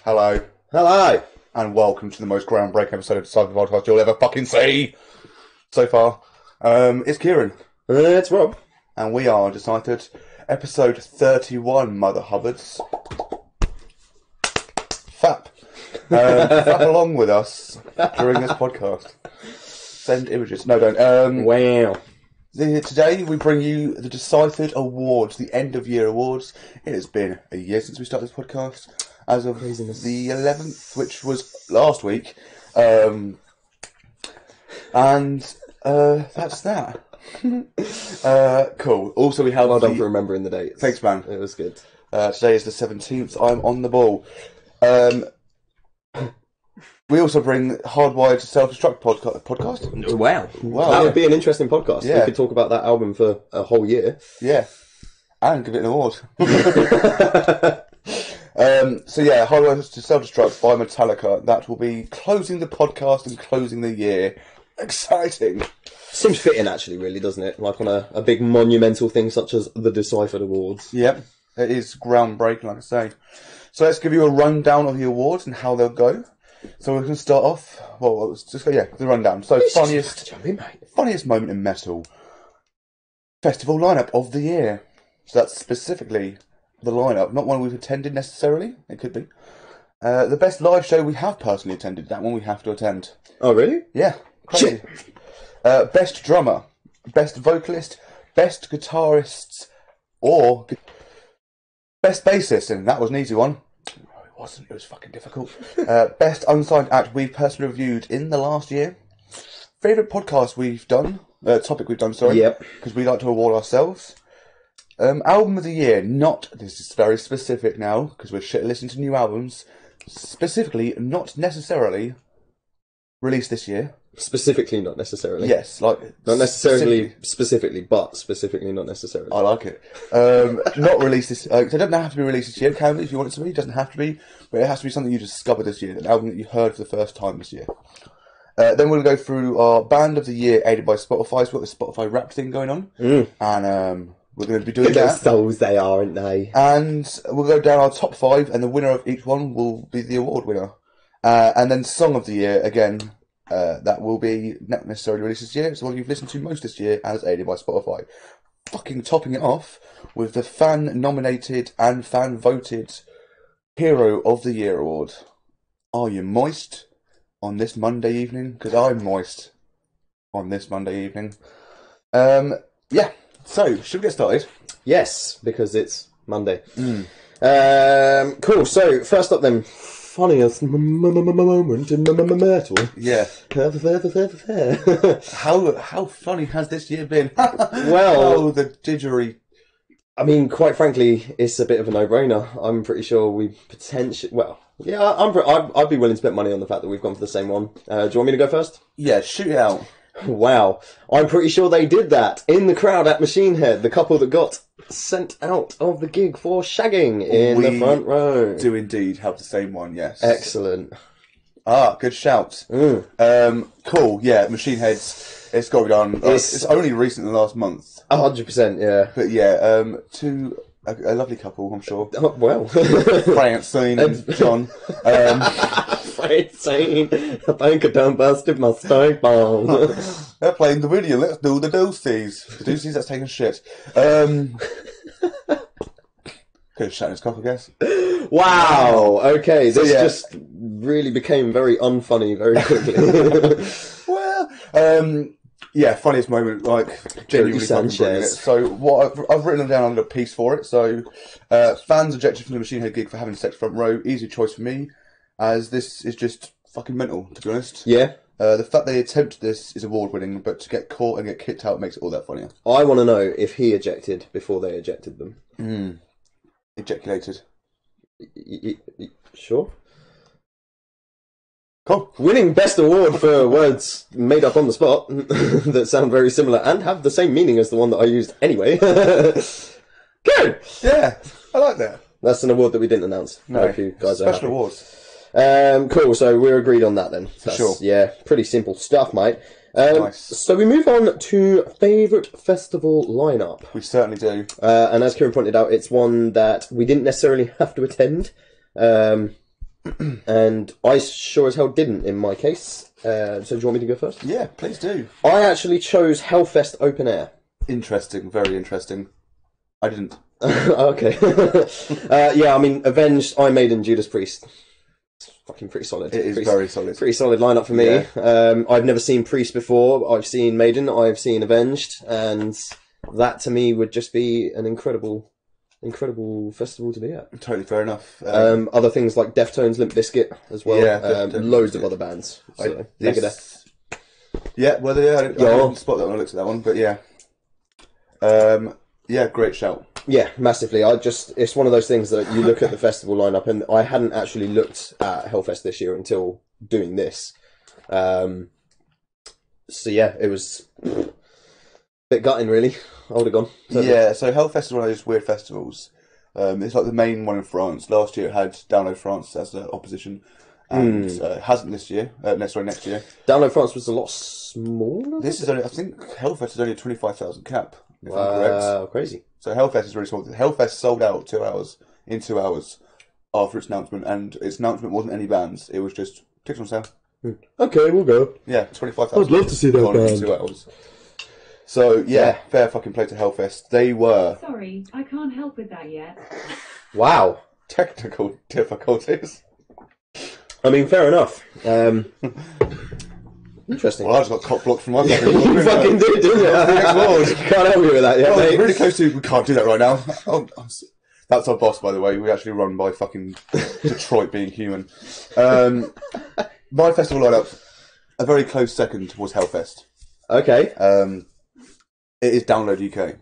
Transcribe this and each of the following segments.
Hello, Hello. and welcome to the most groundbreaking episode of Cyber Podcast you'll ever fucking see so far. It's Kieran, It's Rob. and we are Deciphered, episode 31, Mother Hubbards. Fap. Fap along with us during this podcast. Send images. No, don't. Wow. Today we bring you the Deciphered Awards, the end of year awards. It has been a year since we started this podcast, as of the 11th, which was last week. And that's that. Cool. Also, we have Well done for remembering the dates. Thanks, man. It was good. Today is the 17th. I'm on the ball. We also bring Hardwired to Self-Destruct podcast. Wow. Wow. That would be an interesting podcast. Yeah. We could talk about that album for a whole year. Yeah. And give it an award. So yeah, Hardwired to Self-Destruct by Metallica. That will be closing the podcast and closing the year. Exciting. Seems fitting, actually, really, doesn't it? Like on a big monumental thing such as the Deciphered Awards. Yep. It is groundbreaking, like I say. So let's give you a rundown of the awards and how they'll go. So we're going to start off. Well, let's just go. Yeah, the rundown. So funniest moment in metal. Festival lineup of the year. So that's specifically the lineup, not one we've attended necessarily. It could be. The best live show we have personally attended. That one we have to attend. Oh, really? Yeah, crazy. Best drummer, best vocalist, best guitarists, or best bassist, and that was an easy one. It wasn't. It was fucking difficult. Best unsigned act we've personally reviewed in the last year. Favorite podcast we've done. Topic we've done. Sorry. Yep. Because we like to award ourselves. Album of the year. Not. This is very specific now because we're shit at listening to new albums. Specifically, not necessarily released this year. Specifically, not necessarily. Yes, like Not necessarily specifically, but specifically, not necessarily. I like it. Not released this. So it doesn't have to be released this year. It can be if you want it to be. It doesn't have to be, but it has to be something you discovered this year. An album that you heard for the first time this year. Then we'll go through our band of the year, aided by Spotify. So we've got the Spotify Wrapped thing going on, and we're going to be doing that. Souls they are, aren't they? And we'll go down our top 5, and the winner of each one will be the award winner. And then Song of the Year again. That will be not necessarily released this year. It's the one you've listened to most this year, as aided by Spotify. Fucking topping it off with the fan-nominated and fan-voted Hero of the Year award. Are you moist on this Monday evening? Because I'm moist on this Monday evening. Yeah. So, should we get started? Yes, because it's Monday. Cool. So, first up then. Funniest moment in metal. Yeah. How funny has this year been? Well, the didgeridoo. I mean, quite frankly, it's a bit of a no-brainer. I'm pretty sure we potentially. Well, yeah, I'd be willing to bet money on the fact that we've gone for the same one. Do you want me to go first? Yeah, shoot it out. Wow, I'm pretty sure they did that in the crowd at Machine Head. The couple that got sent out of the gig for shagging in the front row. Do indeed have the same one, yes. Excellent. Good shout. Cool, yeah, Machine Heads, it's got to be done. It's only recent in the last month. 100%, yeah. But yeah, a lovely couple, I'm sure. Oh, well. Francine and John. Francine, I think I done busted my steak bone. They're playing the video, let's do the deuces. The deuces, that's taking shit. Could have shut his cock, I guess. Wow, okay, So, this yeah. just really became very unfunny very quickly. Well, yeah, funniest moment, like, genuinely fucking brilliant. So, what I've written down under a piece for it. So, fans ejected from the Machine Head gig for having sex front row. Easy choice for me, as this is just fucking mental, to be honest. Yeah. The fact they attempted this is award-winning, but to get caught and get kicked out makes it all that funnier. I want to know if he ejected before they ejected them. Ejaculated. Sure. Cool. Winning best award for words made up on the spot that sound very similar and have the same meaning as the one that I used anyway. Good. Yeah, I like that. That's an award that we didn't announce. No, Hope you guys are special happy. awards. Cool, so we're agreed on that then. Sure. Yeah, pretty simple stuff, mate. Nice. So we move on to favourite festival lineup. We certainly do. And as Kieran pointed out, it's one that we didn't necessarily have to attend. and I sure as hell didn't in my case. So do you want me to go first? Yeah, please do. I actually chose Hellfest Open Air. Interesting, very interesting. I didn't. Okay. Yeah, I mean, Avenged, Iron Maiden, Judas Priest. It's fucking pretty solid. It is very solid. Pretty solid lineup for me. Yeah. I've never seen Priest before. I've seen Maiden. I've seen Avenged, and that to me would just be an incredible festival to be at. Totally fair enough. Other things like Deftones, Limp Bizkit as well. Yeah, loads of other bands. So, Megadeth. Yeah, well, I didn't spot that when I looked at that one, but yeah. Yeah, great shout. Yeah, massively. It's one of those things that you look at the festival lineup, and I hadn't actually looked at Hellfest this year until doing this. So yeah, it was a bit gutting, really. I would have gone. Yeah, so Hellfest is one of those weird festivals. It's like the main one in France. Last year it had Download France as the opposition, and it hasn't this year. Next year. Download France was a lot smaller. This is only, I think Hellfest is only a 25,000 cap. If I'm correct. Crazy. So Hellfest is really small. Hellfest sold out 2 hours after its announcement, and its announcement wasn't any bands. It was just tickets on sale. Okay, we'll go. Yeah, 25,000. I'd love to see that in band. 2 hours. So yeah, fair fucking play to Hellfest. They were Sorry, I can't help with that yet. Wow. technical difficulties. I mean, fair enough. Interesting. Well, I just got cock blocked from my You fucking did, didn't you? Can't help you with that yet, mate. Really close to. We can't do that right now. That's our boss, by the way. We actually run by fucking Detroit being human. My festival lineup, a very close second was Hellfest. Okay. It is Download UK.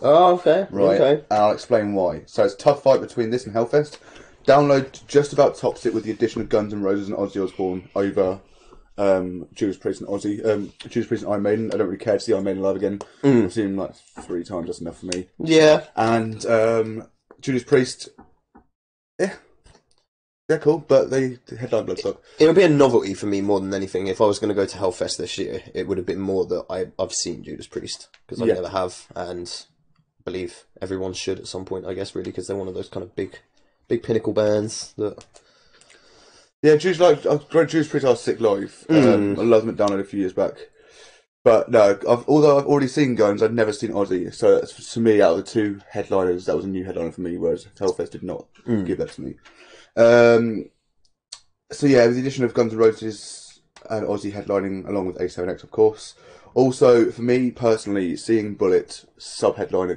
Oh, okay. Right. Okay. And I'll explain why. So it's a tough fight between this and Hellfest. Download just about tops it with the addition of Guns N' Roses and Ozzy Osbourne over Judas Priest and Judas Priest and Iron Maiden. I don't really care to see Iron Maiden live again. I've seen them like 3 times, that's enough for me. Yeah. And Judas Priest, they're cool, but they headline Bloodstock. It would be a novelty for me more than anything. If I was going to go to Hellfest this year, it would have been more that I've seen Judas Priest, because I never have, and believe everyone should at some point, I guess, really, because they're one of those kind of big pinnacle bands that... Yeah, Judas Priest are sick live. I loved them at Download a few years back. But no, although I've already seen Guns, I'd never seen Ozzy. So to me, out of the 2 headliners, that was a new headliner for me, whereas Hellfest did not give that to me. So yeah, with the addition of Guns N' Roses and Ozzy headlining along with A7X, of course. Also, for me personally, seeing Bullet sub-headline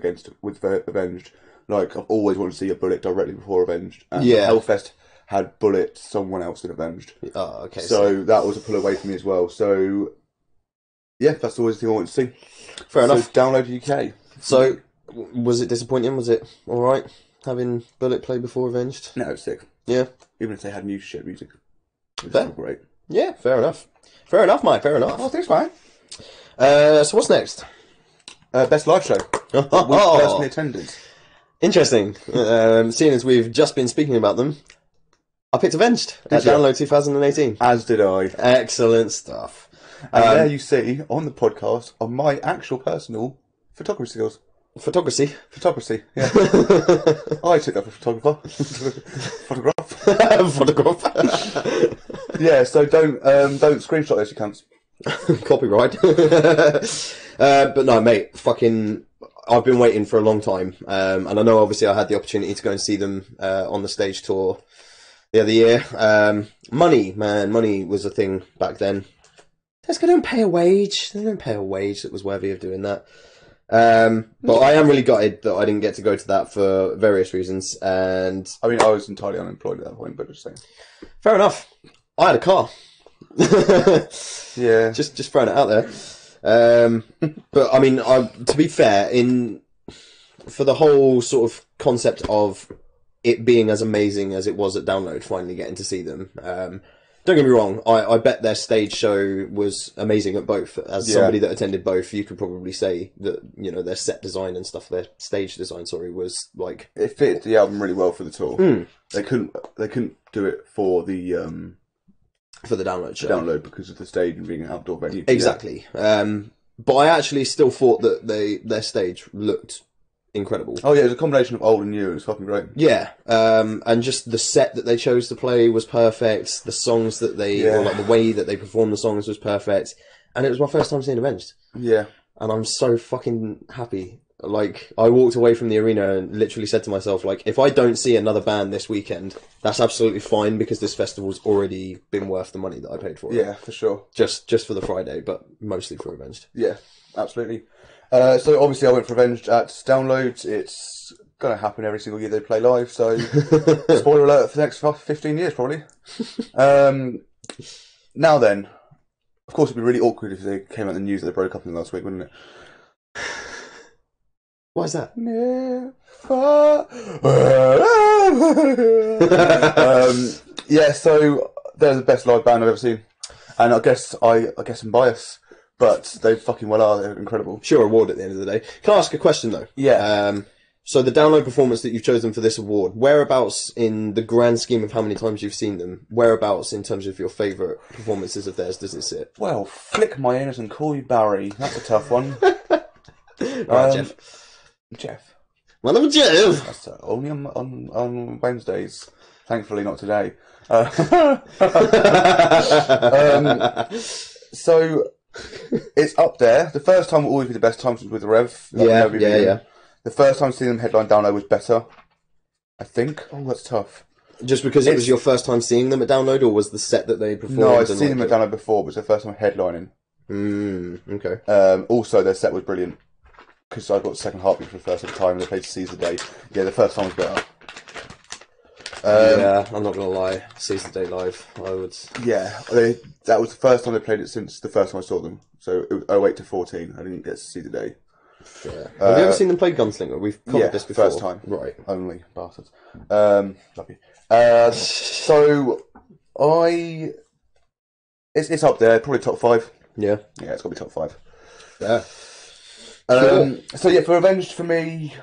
with Avenged, like I've always wanted to see a Bullet directly before Avenged. And Hellfest had Bullet, someone else in Avenged. Oh, okay. So that was a pull away for me as well. So yeah, that's always the thing I want to see. Fair enough. So Download UK. So, was it disappointing? Was it alright having Bullet play before Avenged? No, it's sick. Yeah. Even if they had new shit music. It's Fair. still great. Yeah, fair enough. Fair enough, mate, fair enough. Oh, thanks, man. So what's next? Best live show. We personally attended. Interesting. Seeing as we've just been speaking about them, I picked Avenged at you? Download 2018. As did I. Excellent stuff. And there you see, on the podcast, on my actual personal photography skills. Photography. Yeah. I took that for photographer. Photograph. Yeah, so don't screenshot this, you cunts. Copyright. But no, mate, fucking... I've been waiting for a long time. And I know, obviously, I had the opportunity to go and see them on the stage tour the other year. Money was a thing back then. They don't pay a wage. That was worthy of doing that. But I am really gutted that I didn't get to go to that for various reasons. And I mean, I was entirely unemployed at that point, but just saying. Fair enough. I had a car. Yeah. Just throwing it out there. But I mean, to be fair, for the whole sort of concept of it being as amazing as it was at Download, finally getting to see them. Don't get me wrong, I bet their stage show was amazing at both. As somebody that attended both, you could probably say that, you know, their set design and stuff, their stage design, was like... It fit the album really well for the tour. They couldn't do it for the Download show. Download because of the stage and being an outdoor venue. Exactly. But I actually still thought that their stage looked incredible. Oh yeah, it was a combination of old and new. It was fucking great. Yeah, and just the set that they chose to play was perfect. The songs that they, or like the way that they performed the songs was perfect. And it was my first time seeing Avenged. Yeah. And I'm so fucking happy. Like, I walked away from the arena and literally said to myself, like, if I don't see another band this weekend, that's absolutely fine because this festival's already been worth the money that I paid for it. Yeah, for sure. Just for the Friday, but mostly for Avenged. Yeah, absolutely. So obviously I went for Avenged at Downloads. It's going to happen every single year they play live, so spoiler alert for the next 15 years probably. Now then, of course it'd be really awkward if they came out in the news that they broke up in the last week, wouldn't it? Why is that? Yeah, so they're the best live band I've ever seen. And I guess I'm biased, but they fucking well are. They're incredible. Sure award at the end of the day. Can I ask a question though? Yeah. So the Download performance that you've chosen for this award, whereabouts in the grand scheme of how many times you've seen them, whereabouts in terms of your favourite performances of theirs does it sit? Well, flick my ears and call you Barry. That's a tough one. Right, Jeff. My name is Jeff. That's only on Wednesdays. Thankfully, not today. So it's up there. The first time will always be the best time with the Rev. Yeah. The first time seeing them headline Download was better, I think. Oh, that's tough. Just because it was your first time seeing them at Download, or was the set that they performed? No, I'd seen them at Download before, but it was their first time headlining. Okay. Also, their set was brilliant, because I got Second Heartbeat for the first time, and they played Seize the Day. Yeah, the first time was better. Yeah, I'm not going to lie. Seize the Day live, I would... Yeah, that was the first time they played it since the first time I saw them. So it was 08 to 14. I didn't get to see the day. Yeah. Have you ever seen them play Gunslinger? We've covered this before. First time. Right. Only. Bastards. Love you. So, It's up there, probably top 5. Yeah. Yeah, it's got to be top 5. Yeah. So yeah, for Avenged for me,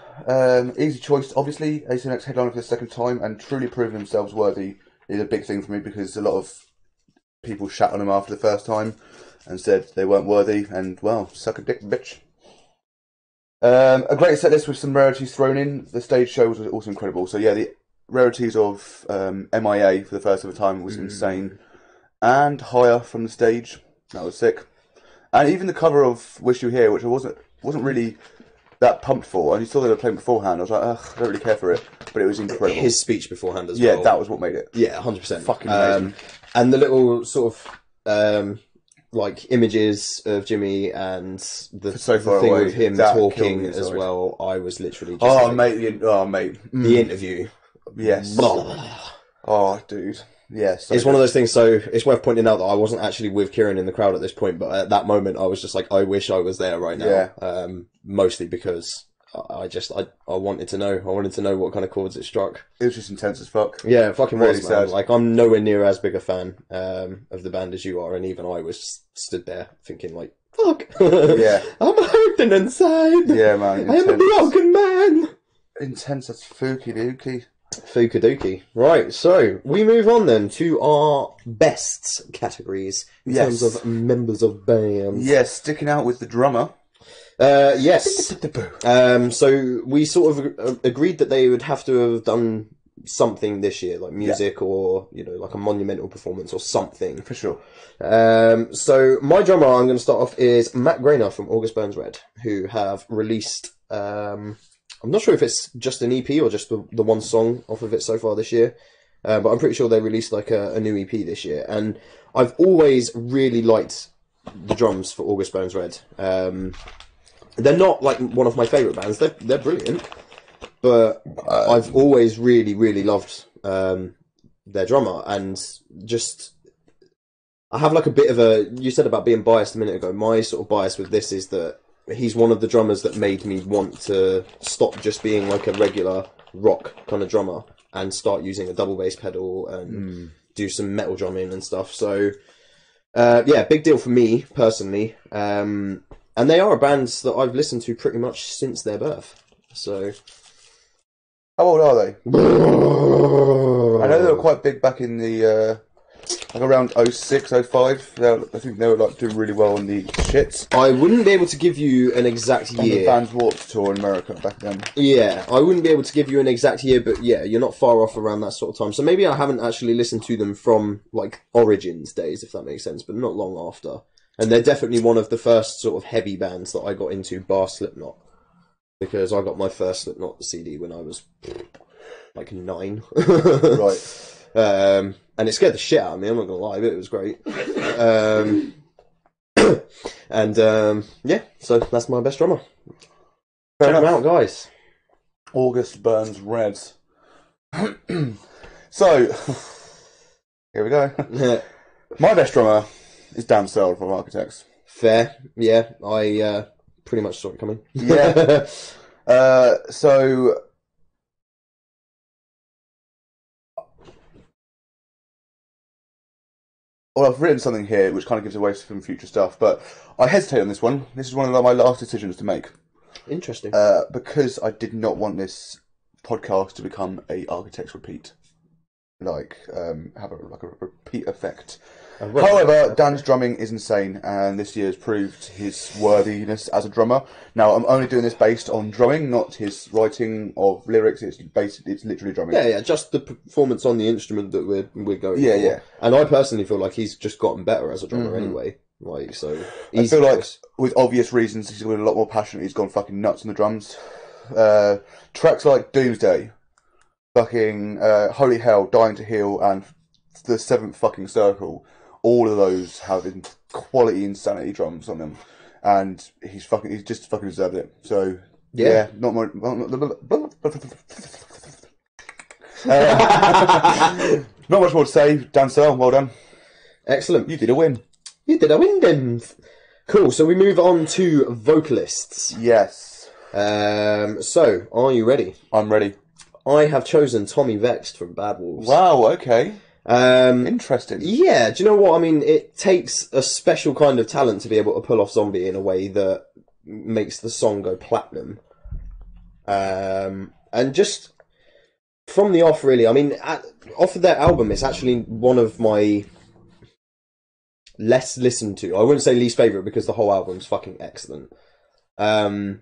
easy choice. Obviously, ACMX headliner for the second time and truly proving themselves worthy is a big thing for me because a lot of people shat on them after the first time and said they weren't worthy. And well, suck a dick, bitch. A great set list with some rarities thrown in. The stage show was also incredible. So yeah, the rarities of MIA for the first ever time was insane, and Higher from the stage, that was sick. And even the cover of Wish You Here, which I wasn't really that pumped for. I saw they were playing beforehand. I was like, ugh, I don't really care for it. But it was incredible. His speech beforehand as well. Yeah, that was what made it. Yeah, 100%. Fucking amazing. And the little sort of like images of Jimmy and the So far thing away, with him that talking killed me as inside. well. I was literally just mate. the interview. Yes. Blah. Oh, dude. Yes. It's one of those things, so it's worth pointing out that I wasn't actually with Kieran in the crowd at this point, but at that moment I was just like, I wish I was there right now. Yeah. Mostly because I wanted to know. I wanted to know what kind of chords it struck. It was just intense as fuck. Yeah, it fucking Really was, man. sad. Like, I'm nowhere near as big a fan of the band as you are, and even I was stood there thinking, like, fuck. Yeah. I'm hurting inside. Yeah, man. I am a broken man. Intense as Fooky Dookie. Fukaduki. Right, so we move on then to our best categories in terms of members of bands. Yes, sticking out with the drummer. Yes. So we sort of agreed that they would have to have done something this year, like music or, you know, like a monumental performance or something. For sure. So my drummer I'm going to start off is Matt Grainer from August Burns Red, who have released, I'm not sure if it's just an EP or just the one song off of it so far this year, but I'm pretty sure they released like a new EP this year. And I've always really liked the drums for August Burns Red. They're not like one of my favourite bands. They're brilliant, but I've always really, really loved their drummer, and just I have like a bit of a. You said about being biased a minute ago. My sort of bias with this is that he's one of the drummers that made me want to stop just being like a regular rock kind of drummer and start using a double bass pedal and do some metal drumming and stuff. So yeah, big deal for me personally. And they are a band that I've listened to pretty much since their birth. So, how old are they? I know they were quite big back in the like around 06, 05. I think they were like doing really well on the shits. I wouldn't be able to give you an exact On the year. Vans Warped Tour in America back then. Yeah, I wouldn't be able to give you an exact year, but yeah, you're not far off around that sort of time. So maybe I haven't actually listened to them from like Origins days, if that makes sense, but not long after. And they're definitely one of the first sort of heavy bands that I got into, bar Slipknot. Because I got my first Slipknot CD when I was like 9. Right. And it scared the shit out of me, I'm not gonna lie, but it was great. Yeah, so that's my best drummer. Fair Check them enough. out, guys. August Burns Red. So, here we go. My best drummer is Dan Searle from Architects. Fair, yeah, I pretty much saw it coming. Yeah. So, well, I've written something here which kind of gives away some future stuff, but I hesitate on this one. This is one of my last decisions to make. Interesting. Because I did not want this podcast to become a Architects repeat. Have a repeat effect. However, Dan's drumming is insane, and this year has proved his worthiness as a drummer. Now, I'm only doing this based on drumming, not his writing of lyrics. It's literally drumming. Yeah, just the performance on the instrument that we're going for. Yeah. And I personally feel like he's just gotten better as a drummer anyway. Like, so I feel like, with obvious reasons, he's been a lot more passionate. He's gone fucking nuts on the drums. Tracks like Doomsday, fucking Holy Hell, Dying to Heal, and the Seventh fucking Circle. All of those have quality insanity drums on them, and he's just fucking deserved it. So yeah, not more. Not much more to say. Dan Searle, well done. Excellent. You did a win. You did a win then. Cool. So we move on to vocalists. Yes. So are you ready? I'm ready. I have chosen Tommy Vext from Bad Wolves. Wow. Okay. Interesting. Yeah, do you know what? I mean, it takes a special kind of talent to be able to pull off Zombie in a way that makes the song go platinum. And just from the off, really, I mean, off of their album, it's actually one of my less listened to. I wouldn't say least favourite because the whole album's fucking excellent. But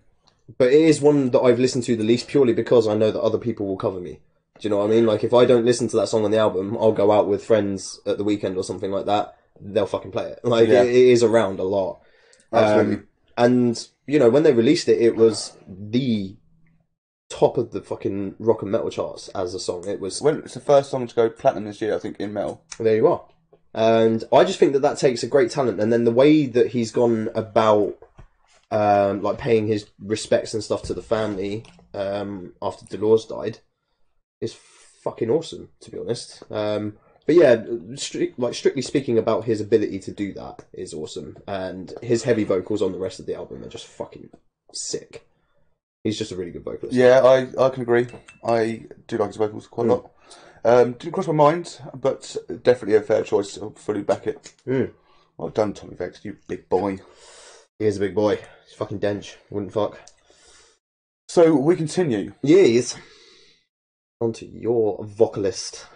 it is one that I've listened to the least purely because I know that other people will cover me. Do you know what I mean? Like, if I don't listen to that song on the album, I'll go out with friends at the weekend or something like that. They'll fucking play it. Like, Yeah. it is around a lot. Absolutely. And, you know, when they released it, it was the top of the fucking rock and metal charts as a song. It was... Well, it's the first song to go platinum this year, I think, in metal. There you are. And I just think that takes a great talent. And then the way that he's gone about, like, paying his respects and stuff to the family after Dolores died is fucking awesome, to be honest. But yeah, strictly speaking about his ability to do that is awesome. And his heavy vocals on the rest of the album are just fucking sick. He's just a really good vocalist. Yeah, I can agree. I do like his vocals quite a lot. Didn't cross my mind, but definitely a fair choice. I'll fully back it. Well done, Tommy Vext, you big boy. He is a big boy. He's fucking dench. Wouldn't fuck. So we continue. Yes. On to your vocalist.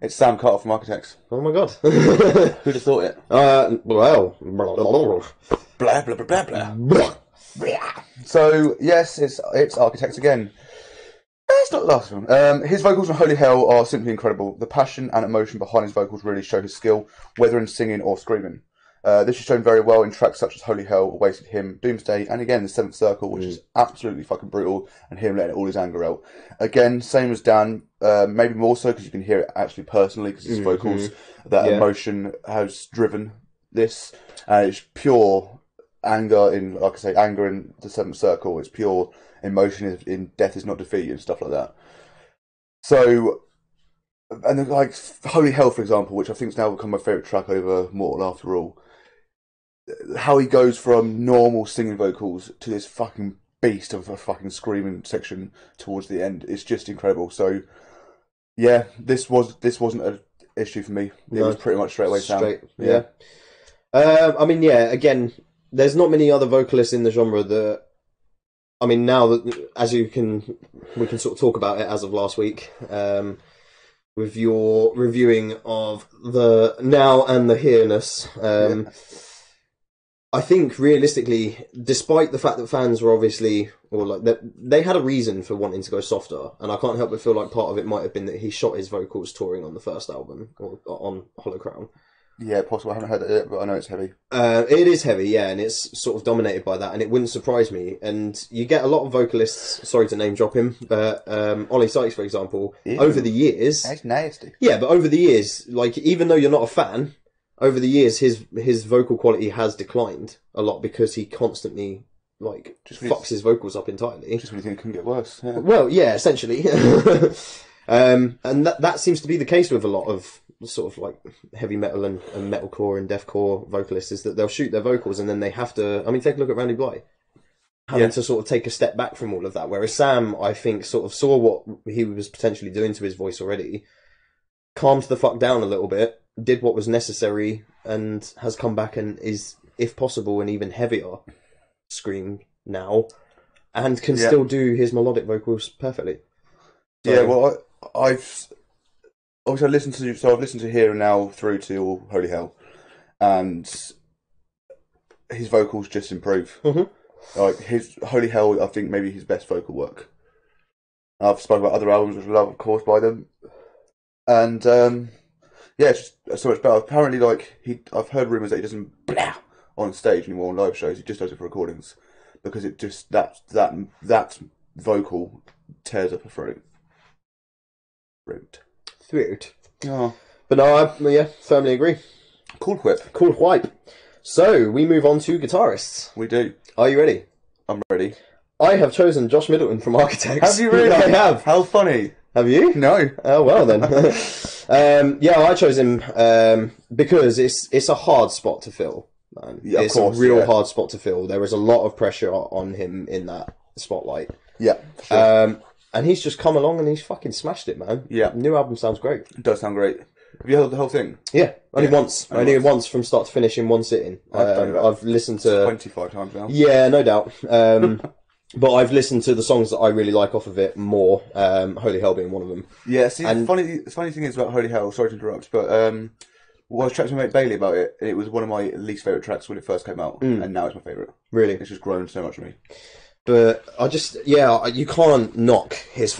It's Sam Carter from Architects. Oh my god. Who'd have thought it? Well. Blah, blah, blah, blah, blah. So, yes, it's Architects again. It's not the last one. His vocals on Holy Hell are simply incredible. The passion and emotion behind his vocals really show his skill, whether in singing or screaming. This is shown very well in tracks such as Holy Hell, Wasted Hymn, Doomsday, and again the Seventh Circle, which is absolutely fucking brutal, and him letting all his anger out. Again, same as Dan, maybe more so because you can hear it actually personally because his vocals, that emotion has driven this, and it's pure anger in, like I say, anger in the Seventh Circle. It's pure emotion in Death Is Not Defeat and stuff like that. So, and then, like Holy Hell, for example, which I think has now become my favourite track over Mortal After All. How he goes from normal singing vocals to this fucking beast of a fucking screaming section towards the end is just incredible. So, yeah, this wasn't an issue for me. It was pretty much straight away Sam. Yeah. I mean, yeah. Again, there's not many other vocalists in the genre that. I mean, now that we can sort of talk about it as of last week. with your reviewing of the now and the here-ness. I think realistically, despite the fact that fans were obviously, or like they had a reason for wanting to go softer, and I can't help but feel like part of it might have been that he shot his vocals touring on the first album or on Hollow Crown. Yeah, possible. I haven't heard it yet, but I know it's heavy. It is heavy, yeah, and it's sort of dominated by that, and it wouldn't surprise me. And you get a lot of vocalists, sorry to name drop him, but Ollie Sykes, for example, over the years... That's nasty. Yeah, but over the years, like, even though you're not a fan, over the years, his vocal quality has declined a lot because he constantly, like, just fucks his vocals up entirely. Just when you think it can get worse. Yeah. Well, yeah, essentially. And that seems to be the case with a lot of sort of like heavy metal and metalcore and deathcore vocalists, is that they'll shoot their vocals and then they have to, I mean, take a look at Randy Blythe. Having to sort of take a step back from all of that. Whereas Sam, I think, sort of saw what he was potentially doing to his voice already, calmed the fuck down a little bit, did what was necessary, and has come back and is, if possible, an even heavier scream now, and can still do his melodic vocals perfectly. So, yeah, well, I've listened to Here and Now through to Holy Hell, and his vocals just improve. Mm-hmm. Like his Holy Hell, I think maybe his best vocal work. I've spoken about other albums which I love, of course, by them, and yeah, it's just so much better. Apparently, like I've heard rumours that he doesn't blah on stage anymore on live shows. He just does it for recordings because it just that vocal tears up a throat. Throat. Oh. But no, I firmly agree. Cool whip. Cool whip. So, we move on to guitarists. We do. Are you ready? I'm ready. I have chosen Josh Middleton from Architects. Have you really? I have. How funny. Have you? No. Oh, well then. Yeah, I chose him because it's a hard spot to fill. Man. Yeah, it's of course, a real hard spot to fill. There is a lot of pressure on him in that spotlight. Yeah. Sure. And he's just come along and he's fucking smashed it, man. Yeah. New album sounds great. It does sound great. Have you heard the whole thing? Yeah, only once. Only once from start to finish in one sitting. I've listened to 25 times now. Yeah, no doubt. But I've listened to the songs that I really like off of it more. Holy Hell being one of them. Yeah. See, the funny thing is about Holy Hell. Sorry to interrupt, but I was chatting to my mate Bailey about it. And it was one of my least favourite tracks when it first came out, and now it's my favourite. Really, it's just grown so much for me. But I just, you can't knock his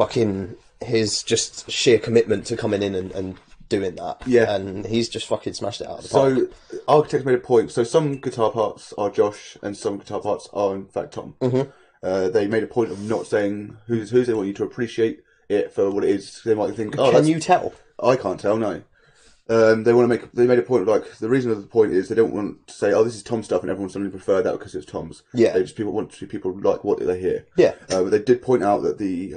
just sheer commitment to coming in and doing that. Yeah. And he's just fucking smashed it out of the park. So, Architects made a point. So, some guitar parts are Josh, and some guitar parts are, in fact, Tom. Mm-hmm. They made a point of not saying who's. They want you to appreciate it for what it is. They might think, Can you tell? I can't tell, no. They made a point of, like, the reason of the point is they don't want to say, oh, this is Tom's stuff, and everyone suddenly prefer that because it's Tom's. Yeah. They just want to see people like what they hear. Yeah. But they did point out that the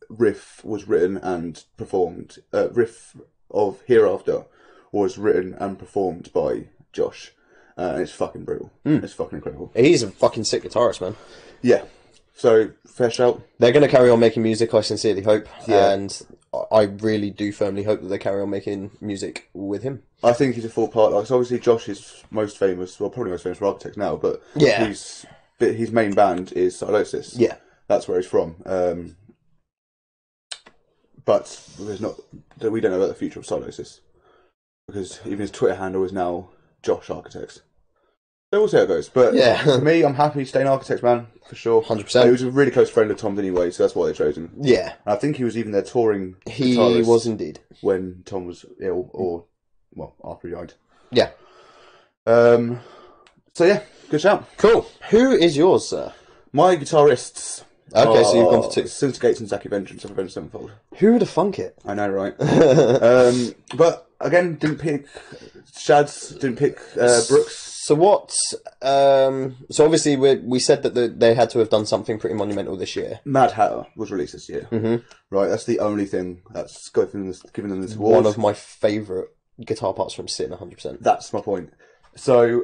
riff was written and performed, riff of Hereafter was written and performed by Josh. And it's fucking brutal. It's fucking incredible. He's a fucking sick guitarist, man. Yeah. So, fair shout. They're going to carry on making music, I sincerely hope. Yeah. And I really do firmly hope that they carry on making music with him. I think he's a full part. Like, so obviously Josh is most famous, well, probably most famous for Architects now, but Yeah. his main band is Silosis. Yeah. That's where he's from. But we don't know about the future of Silosis. Because even his Twitter handle is now Josh Architects. So we'll see how it goes. But Yeah. for me, I'm happy staying Architects, man, for sure. 100%. He was a really close friend of Tom's anyway, so that's why they chose him. Yeah. And I think he was even their touring He guitarist was indeed. when Tom was ill, or, well, after he died. Yeah. So yeah, good shout. Cool. Who is yours, sir? My guitarists. Okay, so you've gone for two. Synth Gates and Zacky Vengeance of Avenged Sevenfold. Who would have thunk it? I know, right? But again, didn't pick Shads, didn't pick Brooks. So what? So obviously we said that they had to have done something pretty monumental this year. Mad Hatter was released this year. Mm-hmm. Right, that's the only thing that's given them this award. One of my favourite guitar parts from Sitting 100%. That's my point. So,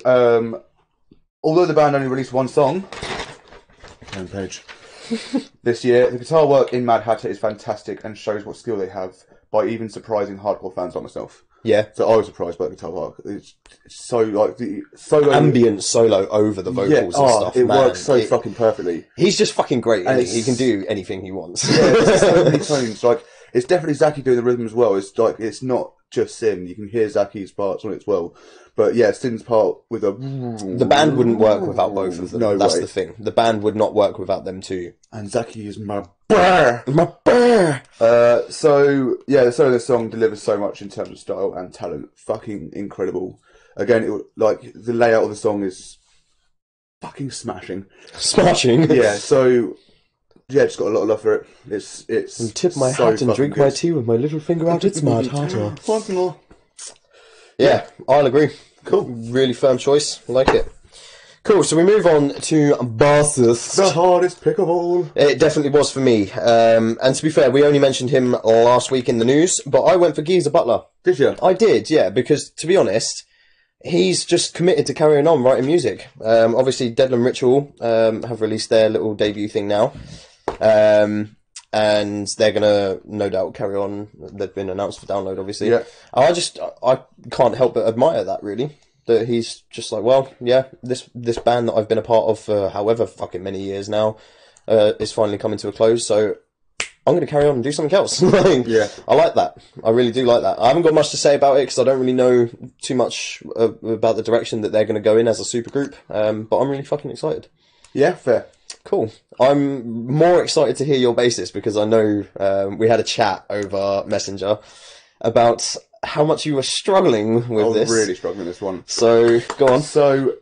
although the band only released one song, homepage, this year, the guitar work in Mad Hatter is fantastic and shows what skill they have by even surprising hardcore fans like myself. Yeah. So I was surprised by the guitar work. It's so, like, the solo... Ambient solo over the vocals and stuff, it man. works fucking perfectly. He's just fucking great, And isn't he? He can do anything he wants. Yeah, there's so many tones. Like, It's definitely Zaki doing the rhythm as well. It's like it's not just Sin. You can hear Zaki's parts on it as well. But yeah, Sin's part with The band wouldn't work without both of them. No That's way. the thing. The band would not work without them two. And Zaki is my bear. My bear. So yeah, the solo of this song delivers so much in terms of style and talent. Fucking incredible. Again, like the layout of the song is fucking smashing. Smashing. Yeah. So yeah, just got a lot of love for it. It's And tip my so hat and fucking drink good. my tea with my little finger out its mud hotter. Once more. Yeah, I'll agree. Cool. Really firm choice. I like it. Cool, so we move on to Bassist. The hardest pick of all. It definitely was for me. And to be fair, we only mentioned him last week in the news, but I went for Geezer Butler. Did you? I did, yeah, because to be honest, he's just committed to carrying on writing music. Obviously, Deadland Ritual have released their little debut thing now. And they're going to, no doubt, carry on. They've been announced for download, obviously. Yeah. I can't help but admire that, really. That he's just like, well, yeah, this band that I've been a part of for however fucking many years now is finally coming to a close, so I'm going to carry on and do something else. Yeah. I like that. I really do like that. I haven't got much to say about it because I don't really know too much about the direction that they're going to go in as a supergroup, but I'm really fucking excited. Yeah, fair. Cool. I'm more excited to hear your basis because I know we had a chat over Messenger about how much you were struggling with I was this. really struggling with this one. So, go on. So,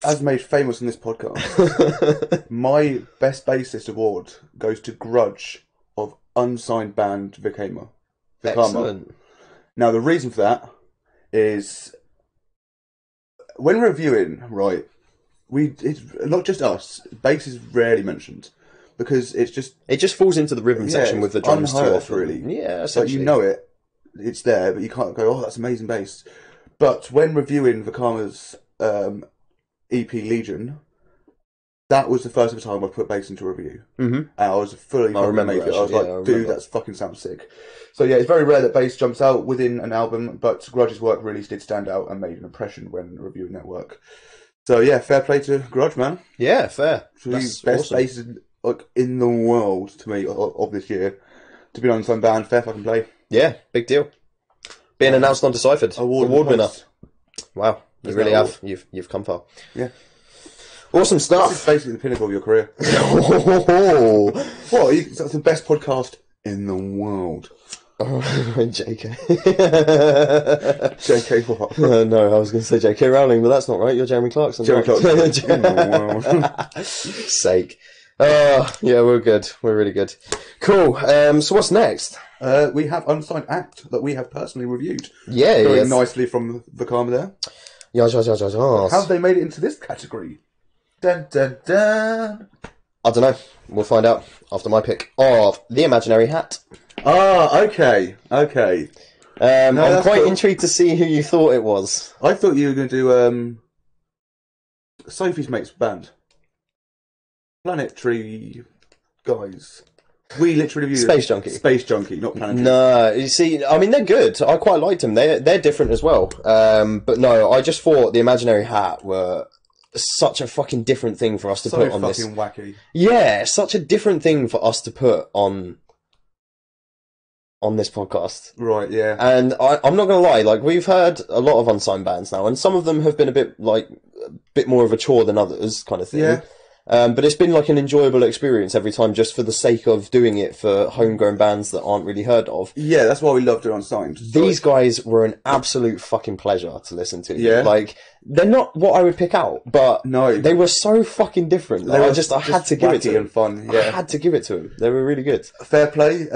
as made famous in this podcast, my best bassist award goes to Grudge of unsigned band Vikama. Excellent. Now, the reason for that is when reviewing, right, it's not just us, bass is rarely mentioned because it's just It just falls into the rhythm section with the drums too unheard, often. really. Yeah, So essentially. you know it, it's there, but you can't go, oh, that's amazing bass. But when reviewing Vikama's EP Legion, that was the first ever time I put bass into a review. Mm-hmm. And I was fully fucking remember, amazed. I was actually, like, yeah, I dude, remember. that's fucking sounds sick. So yeah, it's very rare that bass jumps out within an album, but Grudge's work really did stand out and made an impression when reviewing that work. So yeah, fair play to Grudge, man. Yeah, fair. It's really That's best awesome. bass like in the world to me of this year. To be on some band, fair fucking play. Yeah, big deal. Being announced on Deciphered. Award winner. points. Wow, you Is really that have. You've come far. Yeah. Awesome This is stuff. basically the pinnacle of your career. Oh, That's the best podcast in the world. JK. JK what? No, I was going to say JK Rowling, but that's not right. You're Jeremy Clarkson. Jeremy right? Clarkson. In the world. Sake. Yeah, we're good. We're really good. Cool. So what's next? We have Unsigned Act that we have personally reviewed. Yeah, Very yes. nicely from Vikama there. Yes. How have they made it into this category? Dun dun dun. I don't know. We'll find out after my pick of The Imaginary Hat. Ah, okay. Okay. I'm that's quite cool. intrigued to see who you thought it was. I thought you were going to do Sophie's Mate's band. Planetary guys. We literally reviewed Space Junkie. Space Junkie, not Planetary. No, you see, I mean, they're good. I quite liked them. They're different as well. But no, I just thought The Imaginary Hat were such a fucking different thing for us to So put on fucking this. wacky. Yeah, such a different thing for us to put on this podcast. Right, yeah. And I'm not gonna lie, like we've heard a lot of unsigned bands now, and some of them have been a bit more of a chore than others, kind of thing. Yeah. But it's been like an enjoyable experience every time, just for the sake of doing it for homegrown bands that aren't really heard of. Yeah, that's why we love doing Unsigned. These guys were an absolute fucking pleasure to listen to. Yeah. Like, they're not what I would pick out, but No. they were so fucking different. They Like, were I had to give it to wacky them. and fun, I yeah. had to give it to them. They were really good. Fair play.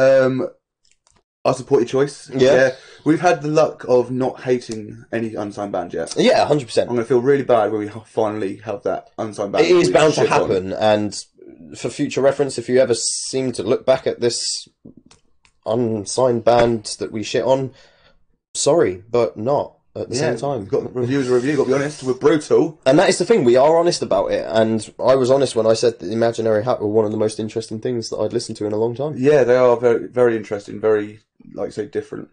I support your choice. Yeah. We've had the luck of not hating any unsigned band yet. Yeah, 100%. I'm going to feel really bad when we finally have that unsigned band. It is we bound to shit on. happen, and for future reference, if you ever seem to look back at this unsigned band that we shit on, sorry, but not at the same time. You've got reviews a review, got to be honest. We're brutal. And that is the thing, we are honest about it, and I was honest when I said that Imaginary Hat were one of the most interesting things that I'd listened to in a long time. Yeah, they are very, very interesting, very, like I say, different.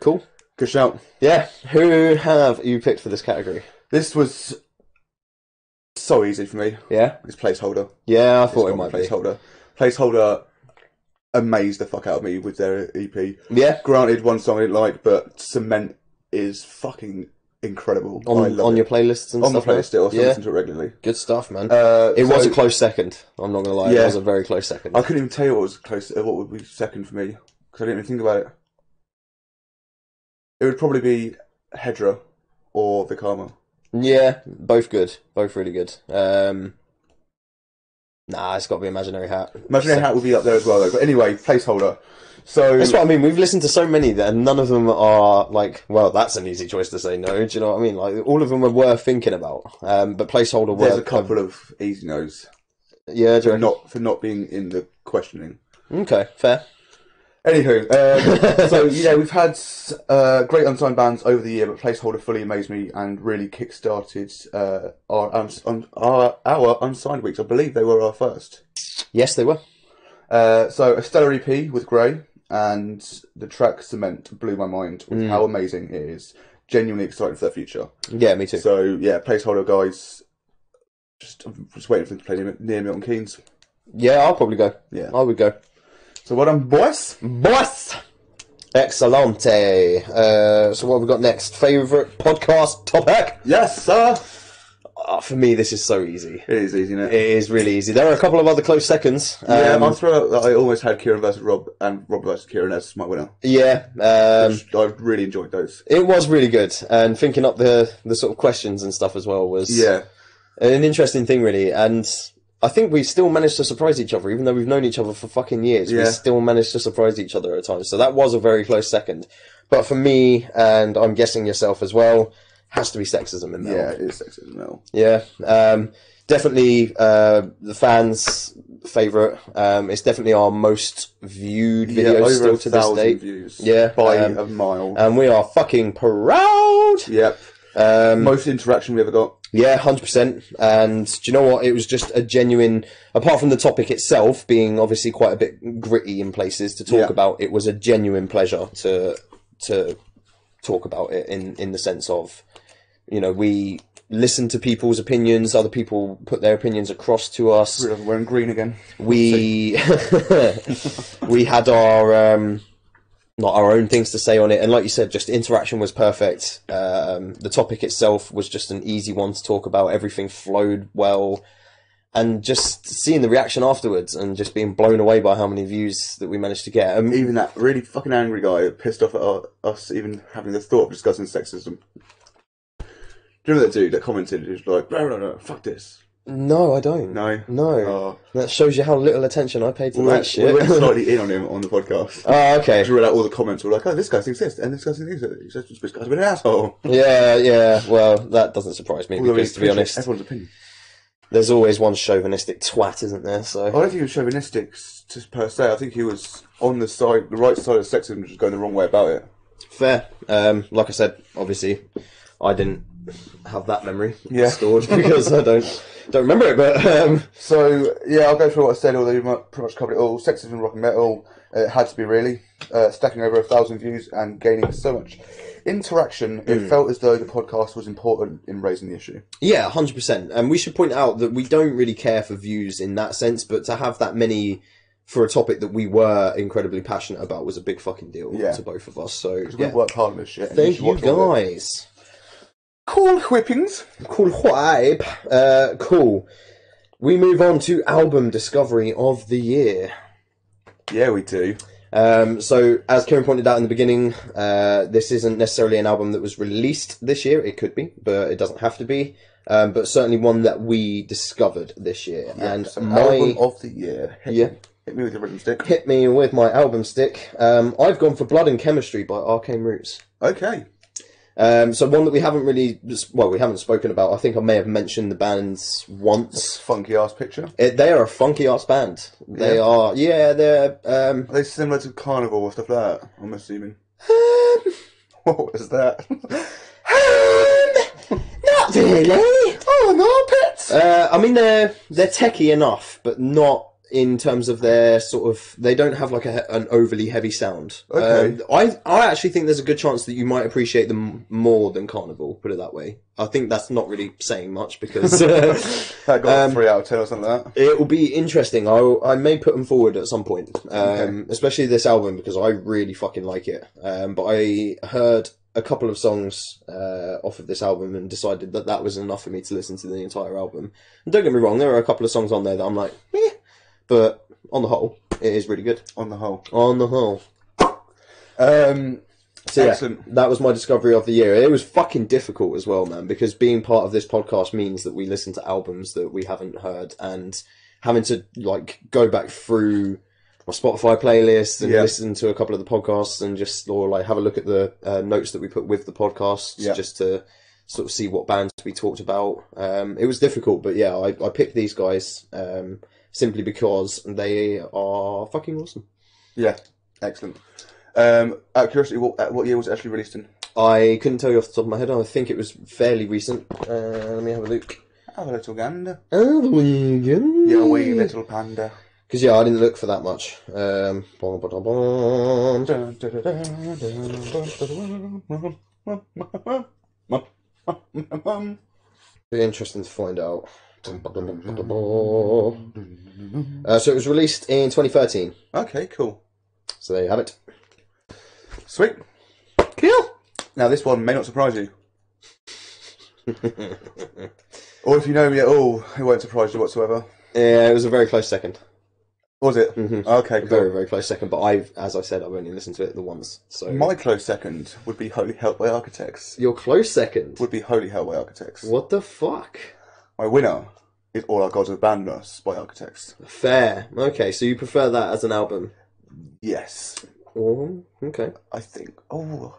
Cool. Good shout. Yeah, who have you picked for this category? This was so easy for me. Yeah? It's Placeholder. Yeah, I It's thought got it might be. Placeholder. Placeholder amazed the fuck out of me with their EP. Yeah, Granted, one song I didn't like, but Cement is fucking incredible. I love on it. your playlists and On the stuff. playlist still, I still Yeah. listen to it regularly. Good stuff, man. It was a close second. I'm not gonna lie, Yeah. it was a very close second. I couldn't even tell you what was close. What would be second for me because I didn't even think about it. It would probably be Hedra or Vikama. Yeah, both good, both really good. Nah, it's got to be Imaginary Hat. Imaginary Hat would be up there as well, though. But anyway, placeholder. So That's what I mean. We've listened to so many that and none of them are like, well, that's an easy choice to say no. Do you know what I mean? Like, all of them are worth thinking about. But placeholder there's worth. a couple of easy no's Yeah, do you reckon? for not being in the questioning. Okay, fair. Anywho, so yeah, we've had great unsigned bands over the year, but placeholder fully amazed me and really kick-started our unsigned weeks. I believe they were our first. Yes, they were. So a stellar EP with Grey, and the track Cement blew my mind with how amazing it is. Genuinely excited for their future. Yeah, me too. So yeah, placeholder guys, I'm just waiting for them to play near Milton Keynes. Yeah, I'll probably go. Yeah. I would go. So well done, boys. Boss! Excelente. So what have we got next? Favourite podcast topic? Yes, sir. For me, this is so easy. It is easy, isn't it? It is really easy. There are a couple of other close seconds. Yeah, I'll throw out that I almost had Kieran versus Rob, and Rob versus Kieran as my winner. Yeah, I really enjoyed those. it was really good. And thinking up the sort of questions and stuff as well was Yeah, an interesting thing, really. And I think we still managed to surprise each other, even though we've known each other for fucking years. We Yeah. still managed to surprise each other at times. So that was a very close second. But for me, and I'm guessing yourself as well, has to be sexism in there. yeah, it is sexism now. Yeah, definitely the fans' favourite. It's definitely our most viewed video over still to this 1,000 date. views. Yeah, by a mile. And we are fucking proud. Yep. Most interaction we ever got. Yeah, 100%. And do you know what? It was just a genuine, apart from the topic itself being obviously quite a bit gritty in places to talk Yeah. about, it was a genuine pleasure to talk about it in the sense of, you know, we listen to people's opinions, other people put their opinions across to us. We're wearing green again. We we had our not our own things to say on it, and like you said, just interaction was perfect. The topic itself was just an easy one to talk about. Everything flowed well, and just seeing the reaction afterwards and just being blown away by how many views that we managed to get. Even that really fucking angry guy pissed off at us even having the thought of discussing sexism. Do you remember that dude that commented? He was like, no, fuck this. No, I don't. No. No. Oh. That shows you how little attention I paid to We that went, shit. we went slightly in on him on the podcast. Oh, okay. We read out all the comments. We were like, oh, this guy thinks this, and this guy thinks that. He's just this guy's been an asshole. Yeah. Well, that doesn't surprise me Although because, we to be appreciate honest, everyone's opinion. there's always one chauvinistic twat, isn't there? So I don't think he was chauvinistic just per se. I think he was on the right side of sexism, just going the wrong way about it. fair. Like I said, obviously, I didn't have that memory stored because I don't remember it. But So, yeah, I'll go through what I said, although you might pretty much covered it all. Sexism in rock and metal, it had to be really. Stacking over 1,000 views and gaining so much interaction, it felt as though the podcast was important in raising the issue. yeah, 100%. And we should point out that we don't really care for views in that sense, but to have that many for a topic that we were incredibly passionate about was a big fucking deal to both of us. So We yeah. worked hard on this shit. and Thank should you watch all of it. guys. Cool whippings. Cool vibe. Cool. We move on to album discovery of the year. Yeah, we do. So, as Kieran pointed out in the beginning, this isn't necessarily an album that was released this year. It could be, but it doesn't have to be. But certainly one that we discovered this year. And So, my album of the year. Hit me with your rhythm stick. hit me with my album stick. I've gone for Blood and Chemistry by Arcane Roots. Okay. So one that we haven't really, we haven't spoken about. I think I may have mentioned the bands once. Funky ass picture. They are a funky ass band. They Yeah. are, they're, Are they similar to Carnival or stuff like that? I'm assuming. What was that? not really. Oh, no, pets! I mean, they're techie enough, but not in terms of their sort of, they don't have like an overly heavy sound. Okay. I actually think there's a good chance that you might appreciate them more than Carnival, put it that way. I think that's not really saying much because That got 3 out of 10 or something like that. it will be interesting. I may put them forward at some point, especially this album because I really fucking like it. But I heard a couple of songs off of this album and decided that that was enough for me to listen to the entire album. And don't get me wrong, there are a couple of songs on there that I'm like, meh, but on the whole, it is really good. On the whole. On the whole. So Excellent. yeah, that was my discovery of the year. It was fucking difficult as well, man, because being part of this podcast means that we listen to albums that we haven't heard and having to like go back through my Spotify playlist and listen to a couple of the podcasts and just or like have a look at the notes that we put with the podcasts just to sort of see what bands we talked about. It was difficult, but yeah, I picked these guys simply because they are fucking awesome. Yeah, excellent. Out of curiosity, what year was it actually released in? I couldn't tell you off the top of my head. I think it was fairly recent. Let me have a look. Have a little gander. Oh, the weekend. Yeah, wee little panda. Because yeah, I didn't look for that much. Be interesting to find out. So it was released in 2013. Okay, cool. So there you have it. Sweet. Cool. Now this one may not surprise you. Or if you know me at all, it won't surprise you whatsoever. Yeah, it was a very close second. Was it? Mm-hmm. Okay, cool. Very, very close second. But as I said, I've only listened to it the once. So My close second would be Holy Hell by Architects. your close second. Would be Holy Hell by Architects. What the fuck? My winner is All Our Gods Have Abandoned Us by Architects. Fair. Okay, so you prefer that as an album? Yes. Oh, okay. I think. Oh,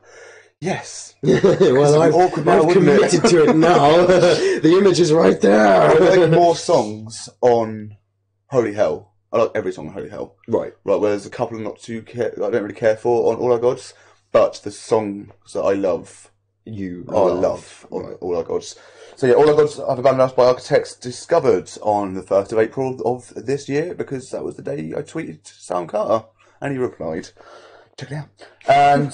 yes. Well, it'd be awkward now, I've wouldn't it? committed to it now. The image is right I there. like more songs on Holy Hell. I like every song on Holy Hell. Right. Right, well, there's a couple I don't really care for on All Our Gods, but the songs that I love, You I love on Right. All Our Gods. So yeah, All Our Gods Have Abandoned Us by Architects, discovered on the 1st of April of this year, because that was the day I tweeted Sam Carter, and he replied. Check it out. And,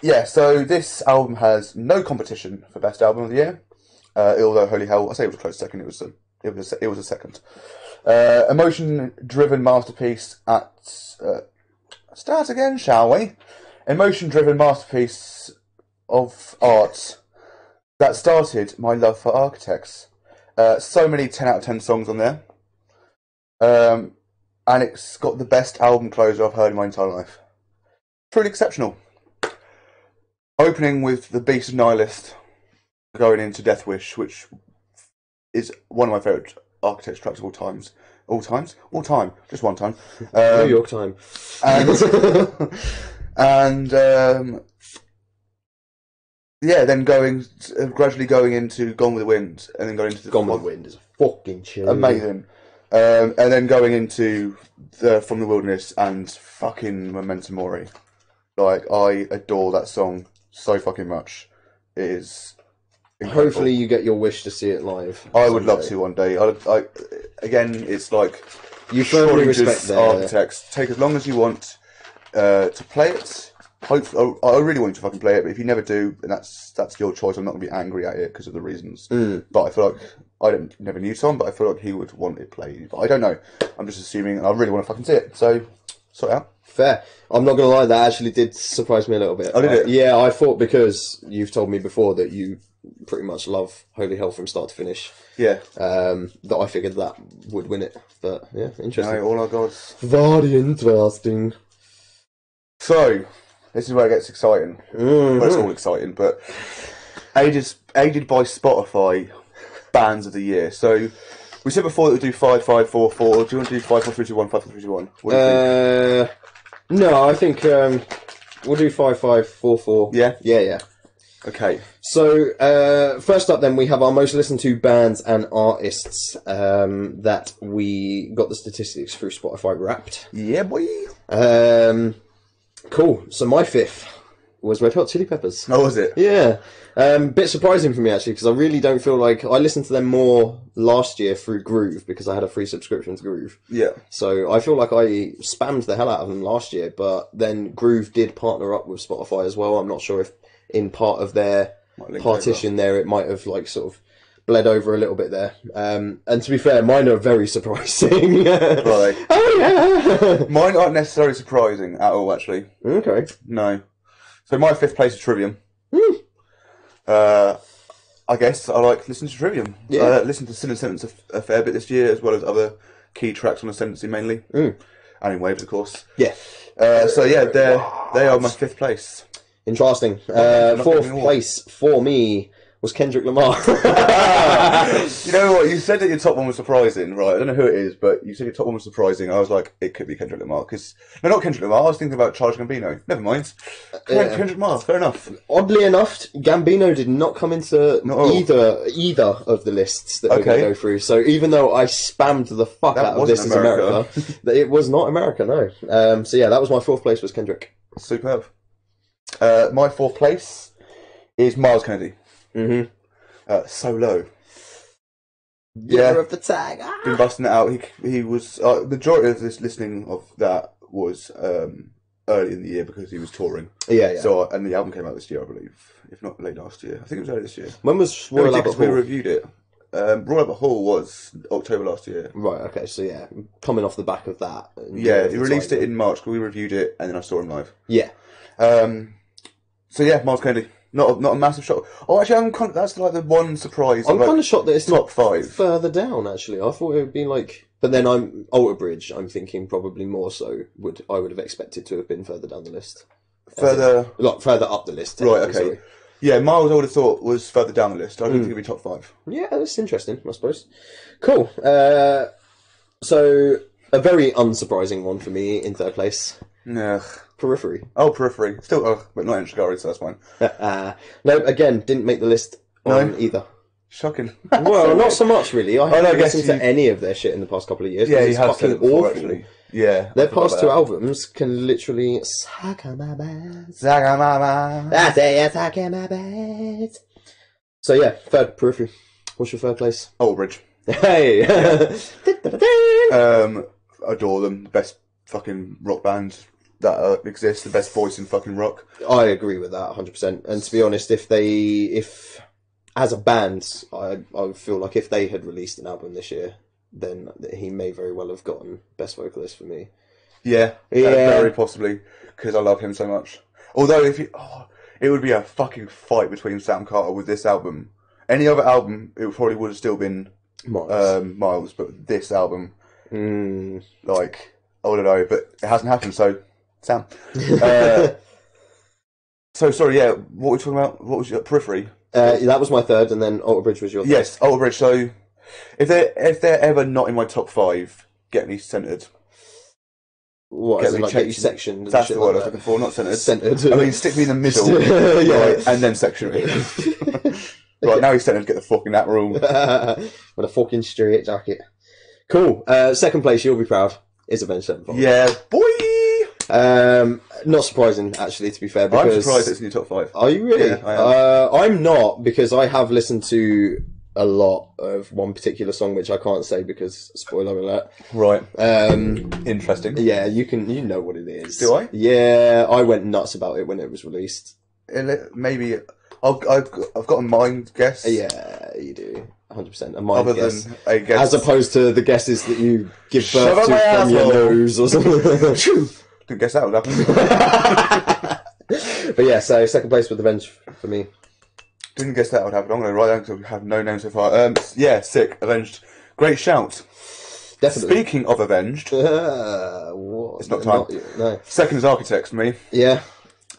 yeah, so this album has no competition for Best Album of the Year, although Holy Hell, I say it was a close second, it was a second. Emotion-driven masterpiece at... start again, shall we? Emotion-driven masterpiece of art that started my love for Architects. So many 10 out of 10 songs on there. And it's got the best album closer I've heard in my entire life. Truly exceptional. Opening with The Beast of Nihilist, going into Death Wish, which is one of my favourite Architects tracks of all times. All times? All time. Just one time. New York time. And yeah, then gradually going into Gone with the Wind, and then going into Gone with the Wind is a fucking chill. amazing, and then going into From the Wilderness and fucking Memento Mori. Like, I adore that song so fucking much. It is incredible. Hopefully you get your wish to see it live. I would love to one day. Again, it's like You firmly shortages, respect their... Architects. Take as long as you want to play it. Hopefully, I really want you to fucking play it, but if you never do, then that's your choice. I'm not going to be angry at it because of the reasons. But I feel like never knew Tom, but I feel like he would want it played. But I don't know. I'm just assuming, and I really want to fucking see it. So sort it out. Fair. I'm not going to lie, that actually did surprise me a little bit. Oh, did it? Yeah, I thought because you've told me before that you pretty much love Holy Hell from start to finish, Yeah. that I figured that would win it. But yeah, interesting. No, All Our Gods. Very interesting. So this is where it gets exciting. Well, it's all exciting, but aided by Spotify bands of the year. So we said before that we do 5, 5, 4, 4. Do you want to do 5, 4, 3, 2, 1, 5, 4, 3, 2, 1? What do you think? No, I think we'll do 5, 5, 4, 4. Yeah? Yeah. Okay. So, first up then, we have our most listened to bands and artists that we got the statistics through Spotify Wrapped. Yeah, boy. Cool. So my fifth was Red Hot Chili Peppers. Oh, was it? Yeah. Bit surprising for me, actually, because I really don't feel like... I listened to them more last year through Groove, because I had a free subscription to Groove. Yeah. So I feel like I spammed the hell out of them last year, but then Groove did partner up with Spotify as well. I'm not sure if in part of their partition there, it might have like sort of bled over a little bit there. And to be fair, mine are very surprising. Right. Oh, yeah! Mine aren't necessarily surprising at all, actually. Okay. No. So my 5th place is Trivium. I guess I like listening to Trivium. Yeah. I listened to Sin and Sentence a fair bit this year, as well as other key tracks on Ascendancy mainly. And in Waves, of course. Yeah. So yeah, they are my 5th place. Interesting. Not 4th getting place for me was Kendrick Lamar. You know what? You said that your top one was surprising, right? I don't know who it is, but you said your top one was surprising. I was like, it could be Kendrick Lamar. No, not Kendrick Lamar. I was thinking about Charles Gambino. Never mind. Kendrick Lamar, fair enough. Oddly enough, Gambino did not come into No. either of the lists that we're going to go through. So even though I spammed the fuck That out of This Is wasn't America, it was not America, no. So yeah, that was my 4th place, was Kendrick. Superb. My 4th place is Miles Kennedy. Mm-hmm. So Low. Year of the tag. Been busting it out. He was majority of this listening of that was early in the year because he was touring. Yeah. So and the album came out this year, I believe, if not late last year. I think it was early this year. When was No, Royal we did, Albert 'cause we Hall? reviewed it. Royal Albert Hall was October last year. Right, okay, so yeah, coming off the back of that. Yeah, he released it in March. We reviewed it, and then I saw him live. Yeah. So yeah, Miles Kennedy. Not a massive shock. Oh, actually, that's like the one surprise. I'm kind of shocked that it's top not 5 further down, actually. I thought it would be like... But then Alter Bridge, I'm thinking probably more so I would have expected to have been further down the list. further. Further up the list. Right. Okay. Sorry. Yeah, Miles I would have thought was further down the list. I don't think it'd be top 5. Yeah, that's interesting, I suppose. Cool. So, a very unsurprising one for me in 3rd place. Ugh. Periphery. Oh, Periphery. Still, but not in Shigari, so that's fine. No, again, didn't make the list on either. Shocking. Well, not so much, really. I haven't guess listened to any of their shit in the past couple of years. Yeah, 'cause he it's has said fucking it before, awful. actually. Yeah. Their I forgot past about 2 that. albums can literally suck on my balls. Zagamama. I say it's suck on my balls. So yeah, 3rd, Periphery. What's your 3rd place? Oldbridge. Hey! Adore them. Best fucking rock band that exists. The best voice in fucking rock. I agree with that 100%. And to be honest, if as a band, I feel like if they had released an album this year, then he may very well have gotten best vocalist for me. Yeah. Very possibly. Because I love him so much. Although it would be a fucking fight between Sam Carter with this album. Any other album, it probably would have still been Miles, but this album, like, I don't know, but it hasn't happened, so Sam. So sorry, yeah, what were we talking about? What was your Periphery? That was my 3rd, and then Alter Bridge was your 3rd. Yes, Alter Bridge. So if they're ever not in my top 5, get me centred. What, Get as in, me like, get you checked. sectioned? and That's shit the word I like was looking for, not centred. Centred. I mean, stick me in the middle, Yeah. right, and then section me. Right, now he's centred, get the fuck in that room. With a fucking straight jacket. Cool. 2nd place, you'll be proud, is Avenged Sevenfold. Yeah, boy! Not surprising, actually, to be fair. Because... I'm surprised it's in your top 5. Are you really? Yeah, I am. I'm not, because I have listened to a lot of one particular song, which I can't say because spoiler alert. Right. Interesting. Yeah, you know what it is. Do I? Yeah, I went nuts about it when it was released. Maybe I've got a mind guess. Yeah, you do. 100%. A mind Other guess. than a guess. As opposed to the guesses that you give Shove birth up to my from your asshole. nose or something. Didn't guess that would happen. But yeah, so 2nd place with Avenged for me. Didn't guess that would happen. I'm going to write down because we have no name so far. Yeah, sick. Avenged. Great shout. Definitely. Speaking of Avenged, What? It's not time. No. 2nd is Architects for me. Yeah.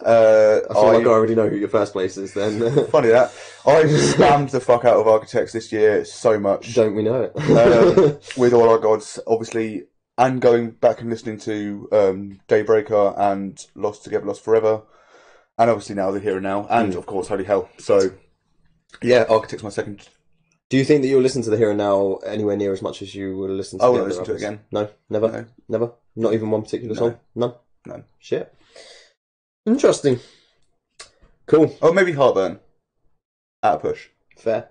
I feel like I already know who your 1st place is then. Funny that. I spammed the fuck out of Architects this year so much. Don't we know it? With All Our Gods, obviously, and going back and listening to Daybreaker and Lost Together, Lost Forever, and obviously now The Here and Now, and of course Holy Hell. So, yeah, Architects my 2nd. Do you think that you'll listen to The Here and Now anywhere near as much as you will listen to I the won't other listen to it albums? again. No? Never? No. Never? Not even one particular No. song? None? None. Shit. Interesting. Cool. Or maybe Heartburn. Out of push. Fair.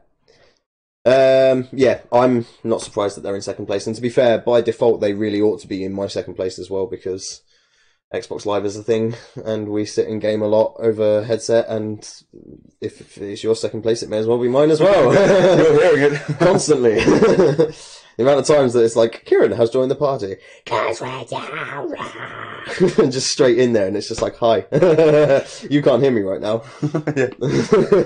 Yeah, I'm not surprised that they're in second place. And to be fair, by default, they really ought to be in my second place as well, because Xbox Live is a thing, and we sit and game a lot over headset, and if it's your second place, it may as well be mine as well. You're hearing it. Constantly. The amount of times that it's like, Kieran has joined the party. And just straight in there, and it's just like, hi. You can't hear me right now. Yeah.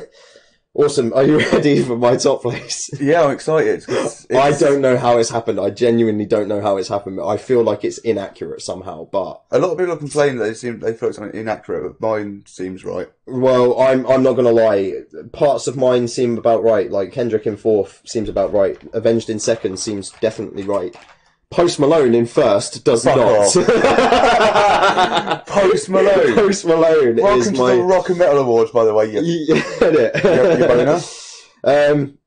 Awesome. Are you ready for my top place? Yeah, I'm excited. 'Cause I don't know how it's happened. I genuinely don't know how it's happened. I feel like it's inaccurate somehow, but a lot of people are complaining that they feel like something inaccurate, but mine seems right. well, I'm not gonna lie. Parts of mine seem about right. Like Kendrick in fourth seems about right. Avenged in second seems definitely right. Post Malone in first does Fuck not. Post Malone. Post Malone Welcome is to my. the Rock and Metal Awards, by the way. You You boner?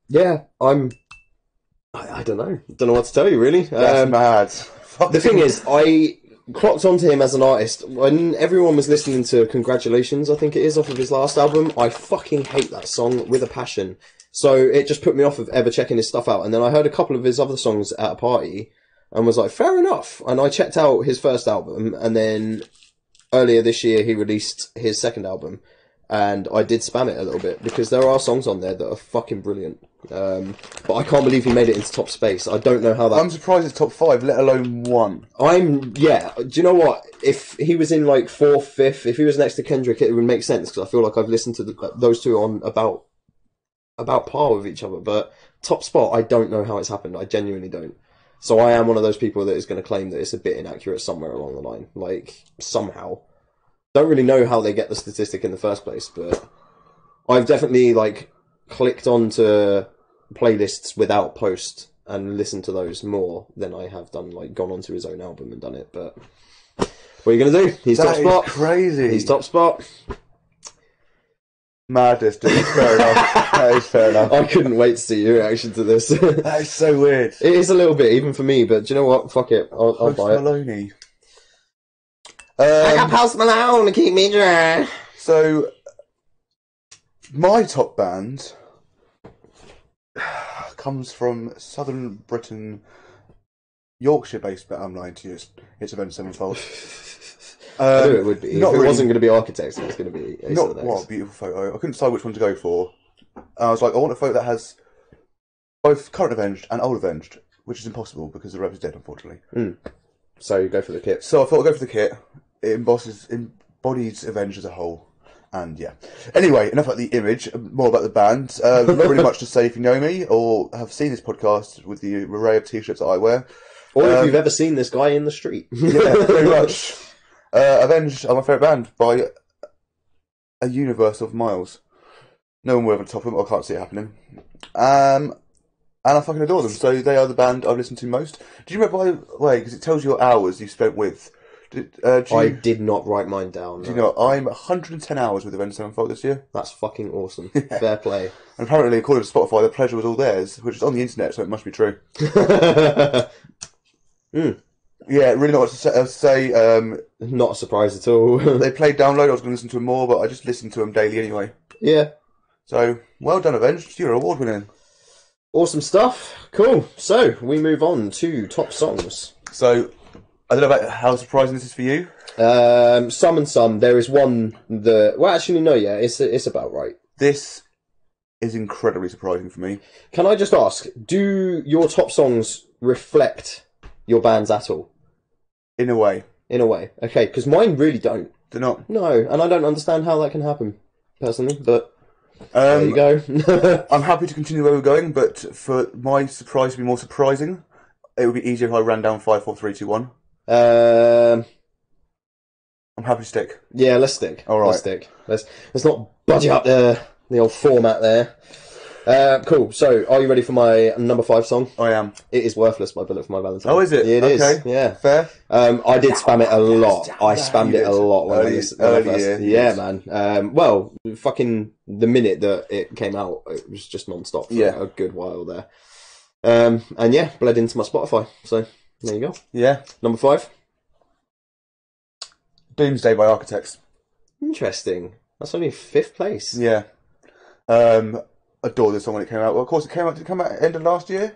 Yeah, I don't know. Don't know what to tell you really. That's mad. Fuck. The thing is, I clocked onto him as an artist when everyone was listening to Congratulations, I think it is, off of his last album. I fucking hate that song with a passion. So it just put me off of ever checking his stuff out. And then I heard a couple of his other songs at a party and was like, fair enough. And I checked out his first album, and then earlier this year he released his second album. And I did spam it a little bit, because there are songs on there that are fucking brilliant. But I can't believe he made it into top space. I don't know how that... I'm surprised it's top 5, let alone 1. Yeah, do you know what? If he was in like 4th, 5th, if he was next to Kendrick, it would make sense, because I feel like I've listened to those two on about par with each other. But top spot, I don't know how it's happened. I genuinely don't. So I am one of those people that is going to claim that it's a bit inaccurate somewhere along the line. Like, somehow. Don't really know how they get the statistic in the first place, but I've definitely like clicked onto playlists without post and listened to those more than I have done, like gone onto his own album and done it. But what are you gonna do? He's top spot. Crazy. He's top spot. Madness, dude. Fair enough. That is fair enough. I couldn't wait to see your reaction to this. That is so weird. It is a little bit, even for me, but do you know what? Fuck it. I'll Post buy it. Maloney. I got Post Malone to keep me dry. So, my top band comes from Southern Britain, Yorkshire-based, but I'm lying to you. It's Avenged Sevenfold. I knew it would be. If not it really- wasn't going to be Architects, it was going to be Ace of Not the what a Next. beautiful photo. I couldn't decide which one to go for. I was like, I want a photo that has both current Avenged and old Avenged, which is impossible because the rep is dead, unfortunately. So you go for the kit. So I thought I'd go for the kit. It embodies Avenged as a whole. And yeah. Anyway, enough about the image, more about the band. Not really much to say if you know me or have seen this podcast with the array of t-shirts that I wear. Or if you've ever seen this guy in the street. Yeah, very much. Avenged are my favourite band by a universe of miles. No one will ever top them. I can't see it happening. And I fucking adore them. So they are the band I've listened to most. Do you remember, by the way, because it tells you your hours you spent with. I did not write mine down. Do you know, I'm 110 hours with Avenged Sevenfold this year. That's fucking awesome. Fair play. And apparently, according to Spotify, the pleasure was all theirs, which is on the internet, so it must be true. Yeah, really not what to say. Not a surprise at all. They played Download. I was going to listen to them more, but I just listen to them daily anyway. Yeah. So, well done, Avenged. You're award winning. Awesome stuff. Cool. So, we move on to top songs. So, I don't know about how surprising this is for you. Some and some. There is one that... Well, actually, no, yeah. It's about right. This is incredibly surprising for me. Can I just ask, do your top songs reflect your bands at all? In a way. In a way. Okay, because mine really don't. They're not. No, and I don't understand how that can happen, personally, but there you go. I'm happy to continue where we're going, but for my surprise to be more surprising, it would be easier if I ran down 5, 4, 3, 2, 1. I'm happy to stick. Yeah, let's stick. All right. Let's stick. Let's not budget up the old format there. Cool. So, are you ready for my number 5 song? I am. It is Worthless by Bullet for My Valentine. Oh, is it? Yeah, it is. Okay. Yeah. Fair. I did spam it a lot. I spammed it a lot when I Early- listened. when I early first- year, Yeah, yes. man. Well, fucking the minute that it came out, it was just non-stop for Yeah. a good while there. And yeah, bled into my Spotify. So, there you go. Yeah. Number 5. Doomsday by Architects. Interesting. That's only 5th place. Yeah. Adore this song when it came out. Well, of course, did it come out at the end of last year?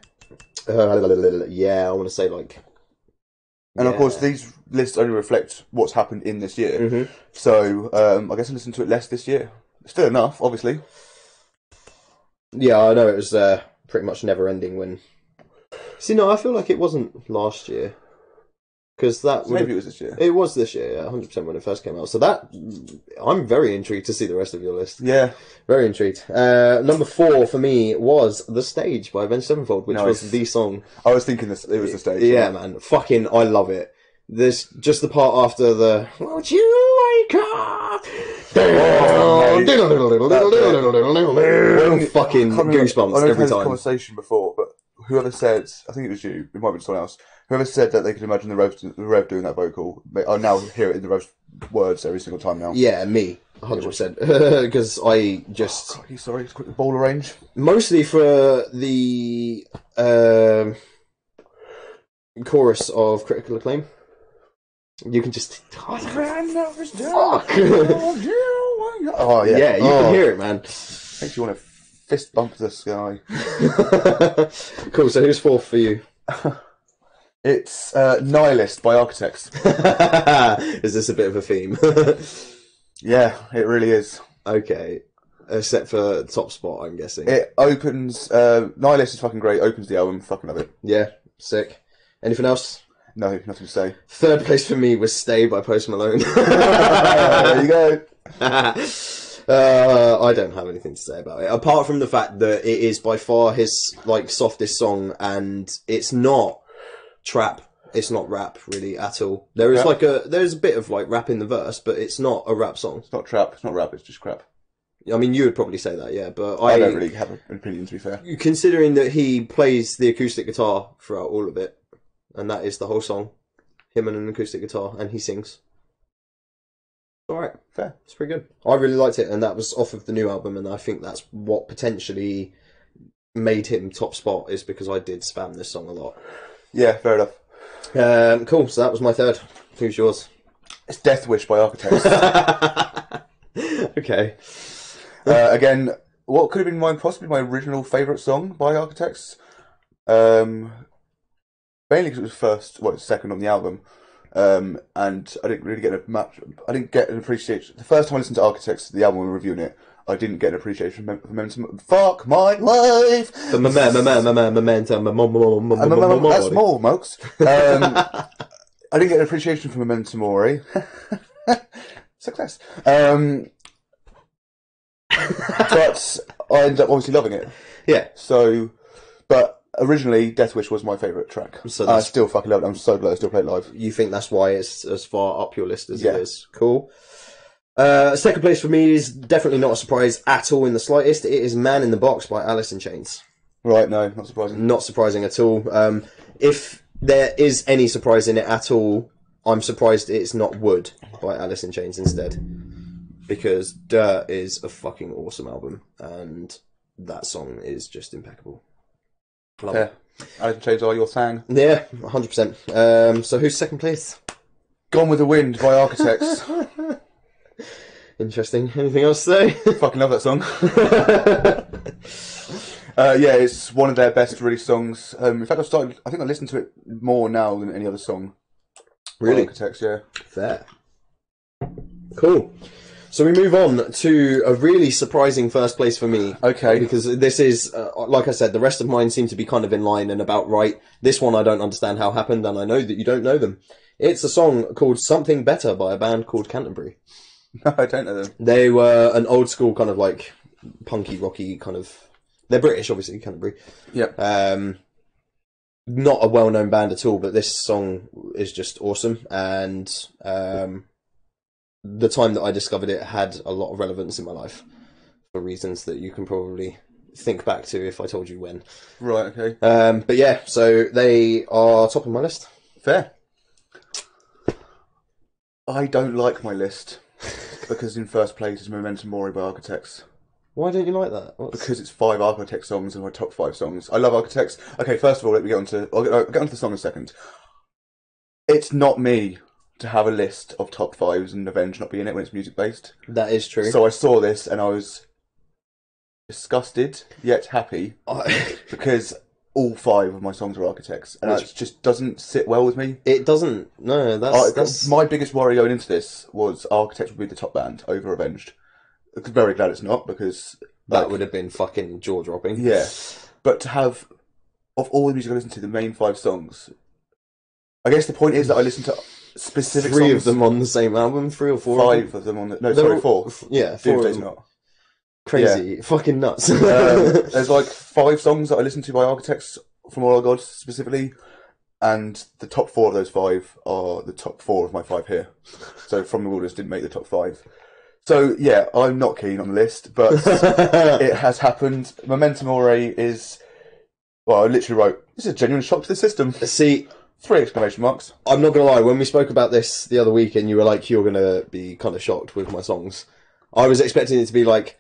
Yeah, I want to say like. And of course, yeah. these lists only reflect what's happened in this year. Mhm. So I guess I listened to it less this year. Still enough, obviously. Yeah, I know it was pretty much never ending when. See, no, I feel like it wasn't last year. Because that So maybe it was this year. It was this year, yeah, 100% when it first came out. So that I'm very intrigued to see the rest of your list. Yeah. Very intrigued. Number 4 for me was "The Stage" by Avenged Sevenfold, which Nice. was the song. I was thinking this. It was the stage. Yeah, man, fucking, I love it. There's just the part after the "Won't you wake up?" Oh, mate. Fucking I can't remember- goosebumps I know we've every had this time. conversation before, but whoever said, I think it was you, it might be someone else, whoever said that they could imagine the Rev doing that vocal, I now hear it in the Rev's words every single time now. Yeah, me, 100%. Because I just Oh, sorry, it's quick the ball range. mostly for the chorus of Critical Acclaim. You can just fuck. Oh yeah, Yeah, you can hear it, man. Makes you want to fist bump the sky. Cool. So who's 4th for you? It's Nihilist by Architects. Is this a bit of a theme? Yeah, it really is. Okay. Except for top spot, I'm guessing. It opens. Nihilist is fucking great. Opens the album. Fucking love it. Yeah, sick. Anything else? No, nothing to say. 3rd place for me was "Stay" by Post Malone. There you go. I don't have anything to say about it, apart from the fact that it is by far his like softest song, and it's not trap. It's not rap really at all. There is Yeah. there's a bit of like rap in the verse, but it's not a rap song. It's not trap. It's not rap. It's just crap. I mean, you would probably say that, yeah, but I don't really have an opinion, to be fair. considering that he plays the acoustic guitar throughout all of it, and that is the whole song, him and an acoustic guitar, and he sings. Alright, Fair. it's pretty good. I really liked it, and that was off of the new album, and I think that's what potentially made him top spot, is because I did spam this song a lot. Yeah, fair enough. Cool, so that was my 3rd. Who's yours? It's Death Wish by Architects. Okay. Again, what could have been possibly my original favourite song by Architects. Mainly because it was second on the album. And I didn't really get I didn't get an appreciation. The first time I listened to Architects, the album, when we were reviewing it, I didn't get an appreciation for Momentum. Fuck my life! The momentum. That's more, Mokes. I didn't get an appreciation for Momentum Mori. Success. But I ended up obviously loving it. Yeah. So, but originally, Death Wish was my favourite track. So I that's- still fucking love it. I'm so glad I still play it live. You think that's why it's as far up your list as Yeah. it is? Cool. 2nd place for me is definitely not a surprise at all in the slightest. It is "Man in the Box" by Alice in Chains. Right, no, not surprising. Not surprising at all. If there is any surprise in it at all, I'm surprised it's not "Wood" by Alice in Chains instead. Because "Dirt" is a fucking awesome album, and that song is just impeccable. Love Yeah. it. Alice in Chains are your thing. Yeah, 100%. So who's 2nd place? Gone with the Wind by Architects. Interesting. Anything else to say? Fucking love that song. Yeah, it's one of their best released songs. In fact, I think I listen to it more now than any other song. by Really? Architects, yeah. Fair. Cool. So we move on to a really surprising 1st place for me. Okay. Because this is, like I said, the rest of mine seem to be kind of in line and about right. This one I don't understand how happened, and I know that you don't know them. It's a song called "Something Better" by a band called Canterbury. No, I don't know them. They were an old school kind of like punky, rocky kind of... They're British, obviously, Canterbury. Yep. Not a well-known band at all, but this song is just awesome. And the time that I discovered it had a lot of relevance in my life for reasons that you can probably think back to if I told you when. Right, okay. But yeah, so they are top of my list. Fair. I don't like my list because in first place is Momentum Mori by Architects. Why don't you like that? Because it's 5 Architects songs in my top 5 songs. I love Architects. Okay, first of all, let me get onto. I'll get onto the song in a second. It's not me to have a list of top fives and Avenged not be in it when it's music based. That is true. So I saw this and I was disgusted yet happy because all 5 of my songs are Architects, and that just doesn't sit well with me. It doesn't. No, that's my biggest worry going into this was Architects would be the top band over Avenged. I'm very glad it's not, because that would have been fucking jaw dropping. Yeah, but to have, of all the music I listen to, the main 5 songs, I guess the point is that I listen to specific 3 songs. of them on the same album, 3 or 4. 5 of them on the 4. Yeah, 4 of Doomsday's them. not. Crazy, fucking nuts. There's like 5 songs that I listen to by Architects from All Our Gods specifically, and the top 4 of those 5 are the top 4 of my 5 here. So From the Wilderness didn't make the top 5. So yeah, I'm not keen on the list, but it has happened. Memento Mori is, well, I literally wrote, this is a genuine shock to the system. See, 3 exclamation marks. I'm not gonna lie, when we spoke about this the other week and you were like, you're gonna be kind of shocked with my songs, I was expecting it to be like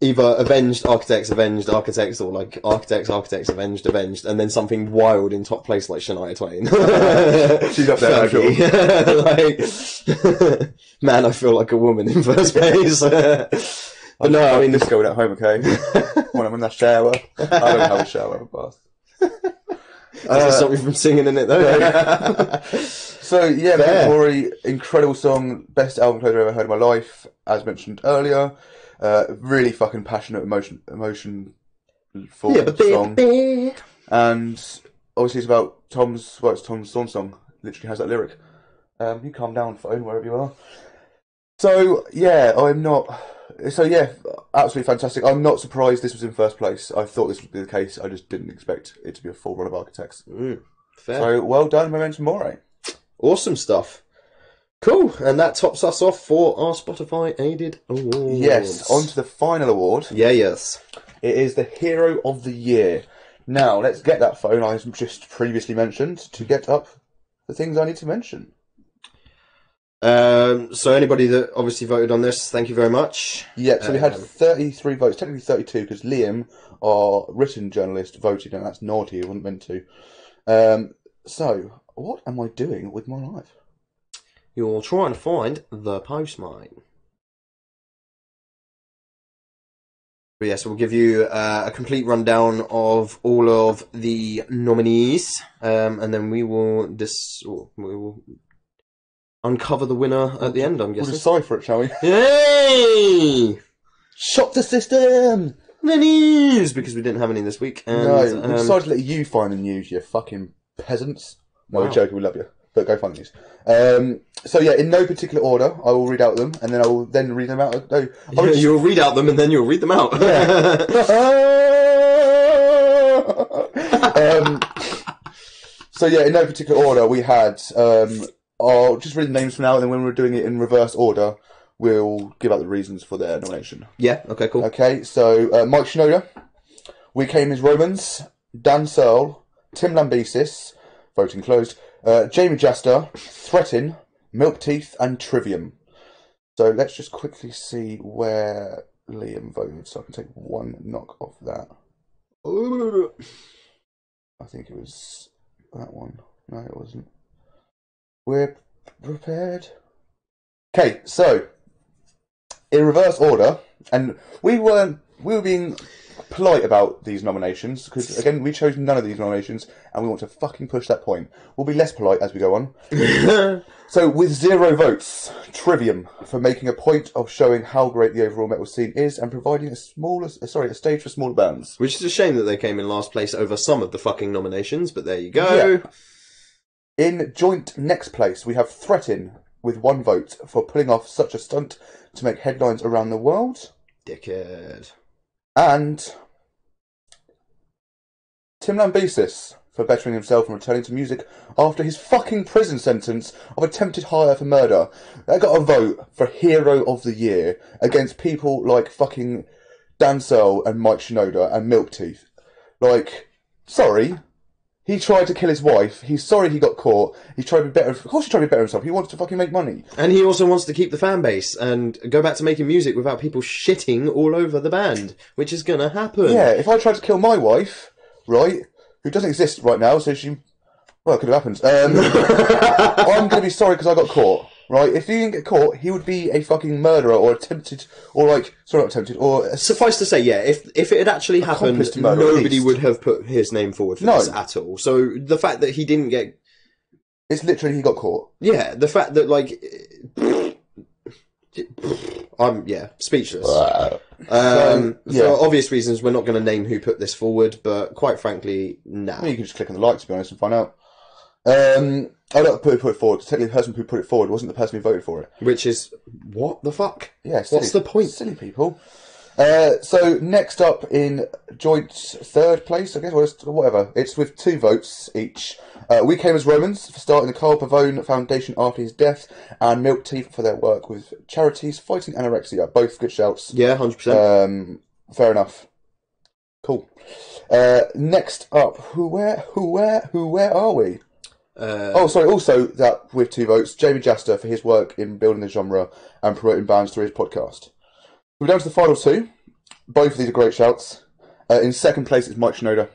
either Avenged, Architects, Avenged, Architects, or like Architects, Architects, Avenged, Avenged, and then something wild in top place like Shania Twain. She's up there, I'm sure. Like, man, I feel like a woman in first place. But no, I mean, this going at home, okay? When I'm in the shower. I don't have a shower, a bath. Does it stop you from singing in it though? So yeah, Memento Mori, incredible song, best album closer I've ever heard in my life, as mentioned earlier. Really fucking passionate, emotionful song. And obviously it's about Tom's Swan song. Literally has that lyric. You calm down, phone, wherever you are. So yeah, absolutely fantastic. I'm not surprised this was in first place. I thought this would be the case. I just didn't expect it to be a full run of Architects. Fair. So well done, Memento Mori. Awesome stuff. Cool, and that tops us off for our Spotify aided awards. Yes, on to the final award. Yes. It is the Hero of the Year. Now, let's get that phone I just previously mentioned to get up the things I need to mention. So anybody that obviously voted on this, thank you very much. Yeah, so we had 33 votes, technically 32, because Liam, our written journalist, voted, and that's naughty, he wasn't meant to. So, what am I doing with my life? You're trying to find the post, mate. But yes, we'll give you a complete rundown of all of the nominees, and then we will uncover the winner at the end, I'm guessing. We'll decipher it, shall we? Yay! Shock the system! The news! Because we didn't have any this week. And, no, we decided to let you find the news, you fucking peasants. No, we're joking, we love you. But go find the news. So yeah, in no particular order, I will read out them, and then I will then read them out. No, you'll read out them, and then you'll read them out. Yeah. So yeah, in no particular order, we had. I'll just read the names for now, and then when we're doing it in reverse order, we'll give out the reasons for their nomination. Yeah. Okay. Cool. Okay. So Mike Shinoda, We Came as Romans, Dan Searle, Tim Lambesis, voting closed. Jamie Jaster, Threatin, Milk Teeth, and Trivium. So let's just quickly see where Liam voted, so I can take one knock off that. I think it was that one. No, it wasn't. We're prepared. Okay, so in reverse order, and we were being polite about these nominations, because again, we chose none of these nominations, and we want to fucking push that point. We'll be less polite as we go on. So, with 0 votes, Trivium, for making a point of showing how great the overall metal scene is, and providing a stage for smaller bands. Which is a shame that they came in last place over some of the fucking nominations, but there you go. Yeah. In joint next place, we have Threatin, with 1 vote, for pulling off such a stunt to make headlines around the world. Dickhead. And Tim Lambesis, for bettering himself and returning to music after his fucking prison sentence of attempted hire for murder. They got a vote for Hero of the Year against people like fucking Dan Searle and Mike Shinoda and Milk Teeth. Like, sorry. He tried to kill his wife. He's sorry he got caught. He tried to be better. Of course he tried to be better himself. He wants to fucking make money. And he also wants to keep the fan base and go back to making music without people shitting all over the band, which is gonna happen. Yeah, if I tried to kill my wife, right, who doesn't exist right now, so she Well, it could have happened. I'm going to be sorry because I got caught. Right? If he didn't get caught, he would be a fucking murderer or attempted, or like, sorry, not attempted, or Suffice to say, yeah, if it had actually happened, accomplice to murder, at nobody least. would have put his name forward for No. this at all. So the fact that he didn't get, it's literally he got caught. yeah, the fact that like, I'm speechless. So, For obvious reasons, we're not going to name who put this forward, but quite frankly, nah. I mean, you can just click on the like, to be honest, and find out. I don't put it forward. Technically, the person who put it forward wasn't the person who voted for it. Which is, what the fuck? Yeah, silly. What's the point? Silly people. So next up in joint third place, I guess, or whatever. It's with 2 votes each. We Came as Romans for starting the Carl Pavone Foundation after his death, and Milk Tea for their work with charities fighting anorexia. Both good shouts. Yeah, 100%. Fair enough. Cool. Next up, where are we? Also that with 2 votes, Jamie Jaster for his work in building the genre and promoting bands through his podcast. We're down to the final 2. Both of these are great shouts. In second place is Mike Shinoda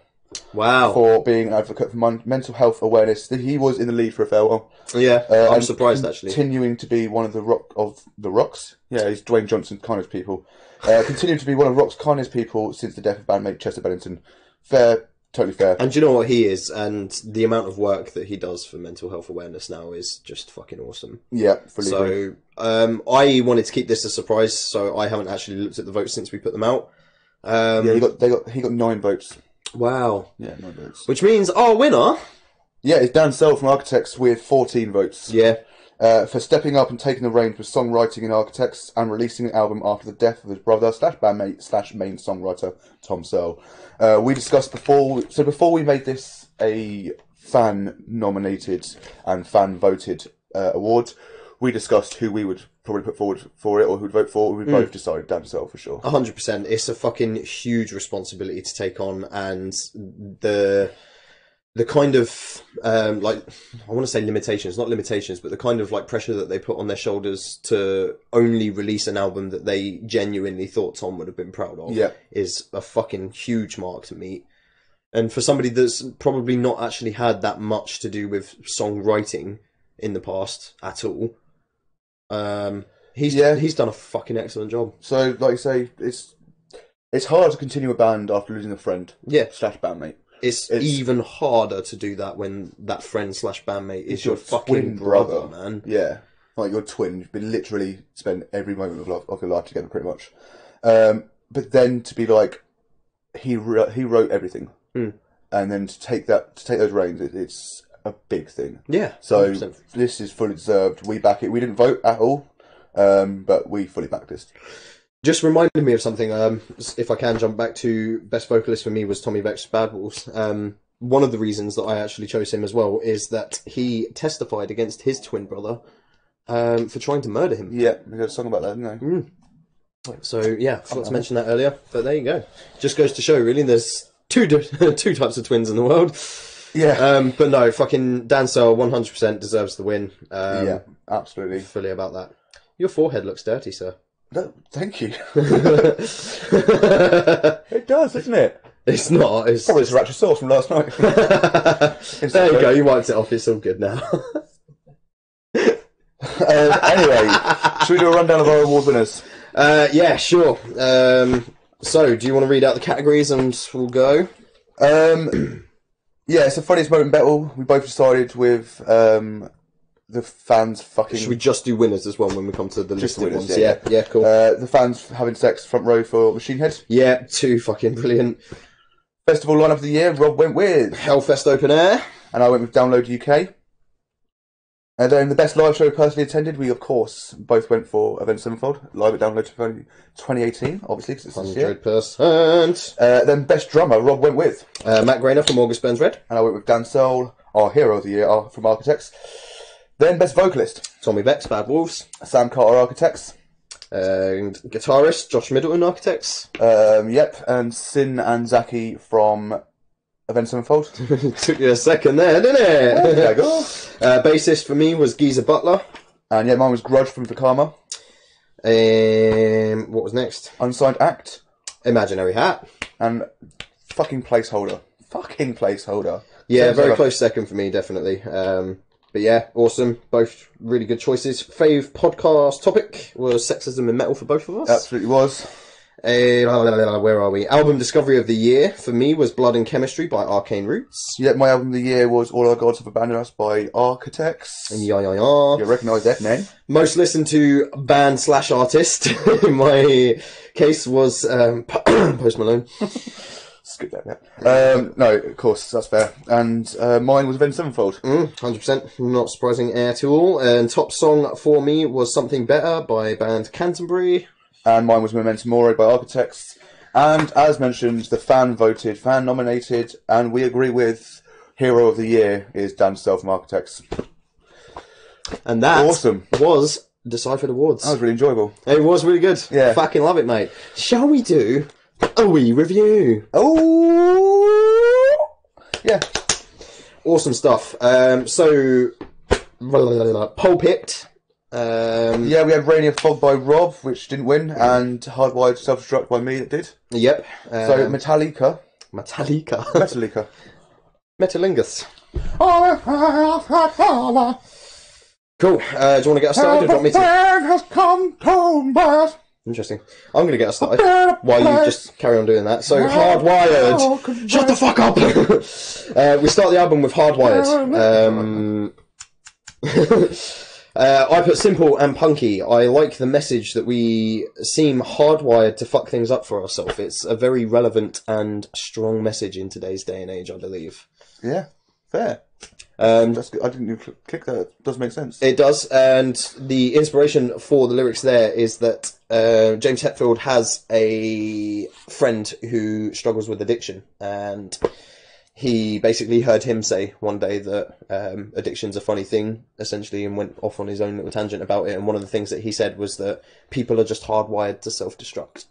Wow. for being an advocate for mental health awareness. He was in the lead for a fair while. Yeah, I'm and surprised actually. Continuing to be one of the Rocks. Yeah, he's Dwayne Johnson kindest people. Continuing to be one of Rock's kindest people since the death of bandmate Chester Bennington. Fair. Totally fair. And do you know what he is? And the amount of work that he does for mental health awareness now is just fucking awesome. Yeah, fully agree. So, I wanted to keep this a surprise, so I haven't actually looked at the votes since we put them out. Yeah, he got 9 votes. Wow. Yeah, 9 votes. Which means our winner... Yeah, it's Dan Sell from Architects with 14 votes. Yeah. For stepping up and taking the reins with songwriting in Architects and releasing an album after the death of his brother / bandmate / main songwriter Tom Searle. We discussed before we made this a fan nominated and fan voted award, we discussed who we would probably put forward for it or who'd vote for it. We both decided Dan Searle for sure. 100%. It's a fucking huge responsibility to take on, and the kind of, I want to say limitations, not limitations, but the kind of, pressure that they put on their shoulders to only release an album that they genuinely thought Tom would have been proud of is a fucking huge mark to meet. And for somebody that's probably not actually had that much to do with songwriting in the past at all, he's done a fucking excellent job. So, like you say, it's hard to continue a band after losing a friend. Yeah. / bandmate. It's even harder to do that when that friend / bandmate is your fucking twin brother, man. Yeah. Like your twin. You've been literally spent every moment of your life together, pretty much. But then to be like, he wrote everything. And then to take those reins, it's a big thing. Yeah. So 100%. This is fully deserved. We back it. We didn't vote at all, but we fully backed this. Just reminded me of something. If I can jump back to best vocalist for me was Tommy Vex Bad Wolves. One of the reasons that I actually chose him as well is that he testified against his twin brother for trying to murder him. Yeah, we got a song about that, didn't we? So yeah, forgot to mention that earlier, but there you go. Just goes to show, really, there's two types of twins in the world. Yeah. But no, fucking Dan Searle 100% deserves the win. Yeah, absolutely. Fully about that. Your forehead looks dirty, sir. No, thank you. It does, doesn't it? It's not. It's Probably sriracha sauce from last night. there you go. You wiped it off. It's all good now. Anyway, should we do a rundown of our award winners? Yeah, sure. So, do you want to read out the categories and we'll go? Yeah, it's the funniest moment battle. We both decided with the fans fucking... Should we just do winners as well when we come to the Just listed winners, ones? yeah. Yeah, cool. the fans having sex front row for Machine Head. Yeah, 2 fucking brilliant. Festival lineup of the year, Rob went with. Hellfest Open Air. And I went with Download UK. And then the best live show personally attended, we of course both went for Avenged Sevenfold, live at Download 2018, obviously, because it's this year. 100%. Then best drummer, Rob went with. Matt Grainer from August Burns Red. And I went with Dan Searle, our hero of the year from Architects. Then best vocalist, Tommy Vex, Bad Wolves. Sam Carter, Architects. And guitarist, Josh Middleton, Architects. Yep, and Sin and Zaki from Avenged Sevenfold. Took you a second there, didn't it? There you go. Bassist for me was Geezer Butler. And yeah, mine was Grudge from Vakama. What was next? Unsigned Act. Imaginary Hat. And fucking placeholder. Yeah, very Ever. close second for me, definitely. But yeah, awesome. Both really good choices. Fave podcast topic was sexism in metal for both of us. Absolutely was. Where are we? Album discovery of the year for me was Blood and Chemistry by Arcane Roots. Yeah, my album of the year was All Our Gods Have Abandoned Us by Architects. And yeah. You recognise that name? Most listened to band / artist in my case was Post Malone. Skip that bit. No, of course, that's fair. And mine was Avenged Sevenfold. 100%, not surprising at all. And top song for me was Something Better by band Canterbury. And mine was Memento Mori by Architects. And as mentioned, the fan voted, fan nominated, and we agree with Hero of the Year is Dan Stell from Architects. And that Awesome. was Deciphered Awards. That was really enjoyable. It was really good. Yeah. Fucking love it, mate. Shall we do a wee review? Oh! Yeah. Awesome stuff. So, poll picked. Yeah, we had Rainier Fog by Rob, which didn't win, and Hardwired Self-Destruct by me that did. Yep. So, Metallica. Metallica. Metalingus. Cool. Do you want to get us started or do you want me to? Has come to pass. Interesting. I'm going to get us started while you just carry on doing that. So, Hardwired. Shut the fuck up! We start the album with Hardwired. I put simple and punky. I like the message that we seem hardwired to fuck things up for ourselves. It's a very relevant and strong message in today's day and age, I believe. Yeah, fair. That's good. I didn't even click that. It does make sense. It does, and the inspiration for the lyrics there is that James Hetfield has a friend who struggles with addiction, and he basically heard him say one day that addiction's a funny thing, essentially, and went off on his own little tangent about it. And one of the things that he said was that people are just hardwired to self-destruct.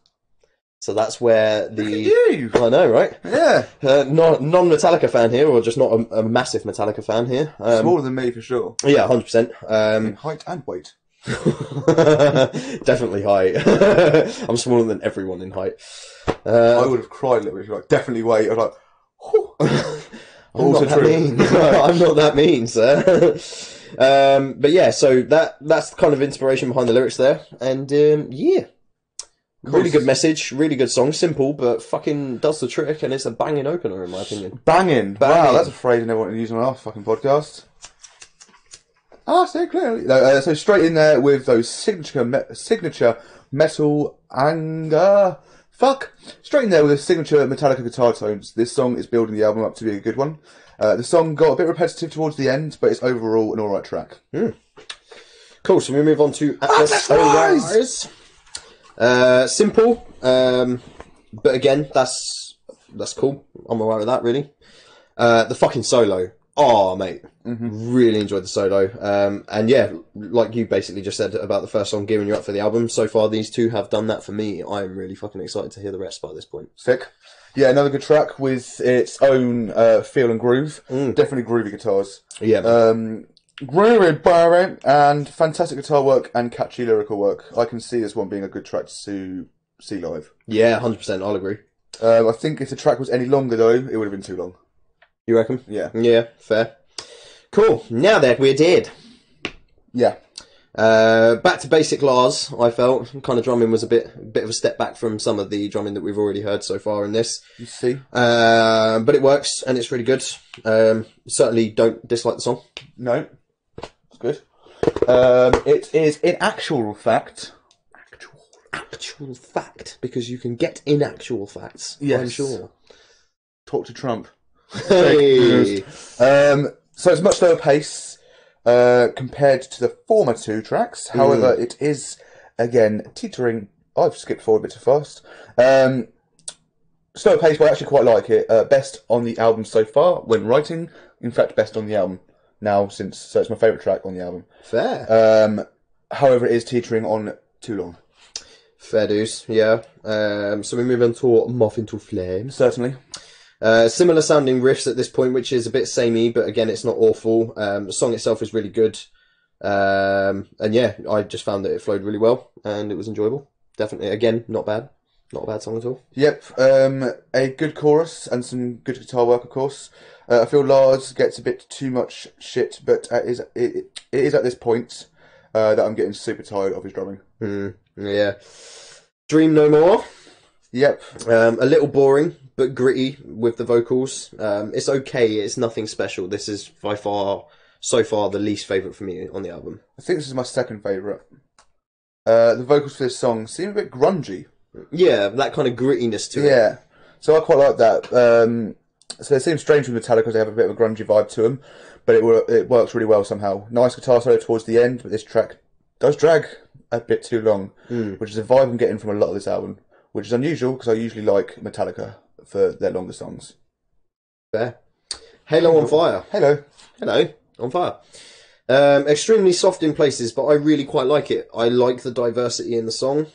So that's where the... You. I know, right? Yeah. Non-Metallica fan here, or just not a massive Metallica fan here. Smaller than me, for sure. Yeah, 100%. In height and weight. Definitely height. I'm smaller than everyone in height. I would have cried a little bit. Like, definitely weight. I was like... I'm not that mean. I'm not that mean, sir. But yeah, so that's the kind of inspiration behind the lyrics there, and yeah, really good message, really good song, simple but fucking does the trick, and it's a banging opener in my opinion. Banging. Wow, that's a phrase I never wanted to use on our fucking podcast. I say clearly. No, so straight in there with those signature metal anger. Straight in there with the signature Metallica guitar tones. This song is building the album up to be a good one. The song got a bit repetitive towards the end, but it's overall an alright track. Cool, so we move on to Atlas Rise. Simple, but again, that's cool. I'm alright with that, really. The fucking solo. Oh, mate. Really enjoyed the solo. And yeah, like you basically just said about the first song gearing you up for the album, so far these two have done that for me. I'm really fucking excited to hear the rest by this point. Sick. Yeah, another good track with its own feel and groove. Definitely groovy guitars. Yeah. Groovy, Barry, and fantastic guitar work and catchy lyrical work. I can see this one being a good track to see live. Yeah, 100%, I'll agree. I think if the track was any longer, though, it would have been too long. You reckon? Yeah. Yeah, fair. Cool. Now that we're dead. Yeah. Back to basic Lars, I felt. Kind of drumming was a bit of a step back from some of the drumming that we've already heard so far in this. You see? But it works, and it's really good. Certainly don't dislike the song. No. It's good. It is, in actual fact... Actual fact, because you can get inactual facts, Yes. I'm sure. Talk to Trump. Hey. So it's much slower pace compared to the former two tracks. However, it is, again, teetering. I've skipped forward a bit too fast. Slower pace, but I actually quite like it. Best on the album so far when writing. In fact, best on the album now, so it's my favourite track on the album. Fair. However, it is teetering on too long. Fair dues, yeah. So we move on to Moth into Flames. Certainly. Similar sounding riffs at this point, which is a bit samey, but again, it's not awful. The song itself is really good. And yeah, I just found that it flowed really well, and it was enjoyable. Definitely, again, not bad. Not a bad song at all. Yep, a good chorus and some good guitar work, of course. I feel Lars gets a bit too much shit, but it is at this point that I'm getting super tired of his drumming. Yeah. Dream No More. Yep. A little boring, but gritty with the vocals. It's okay, it's nothing special. This is by far, so far, the least favourite for me on the album. I think this is my second favourite. The vocals for this song seem a bit grungy. Yeah, that kind of grittiness to it. Yeah, so I quite like that. So it seems strange with Metallica because they have a bit of a grungy vibe to them, but it works really well somehow. Nice guitar solo towards the end, but this track does drag a bit too long, which is a vibe I'm getting from a lot of this album, which is unusual because I usually like Metallica for their longer songs. Fair. Halo on Fire. Hello. Hello, on fire. Extremely soft in places, but I really quite like it. I like the diversity in the song.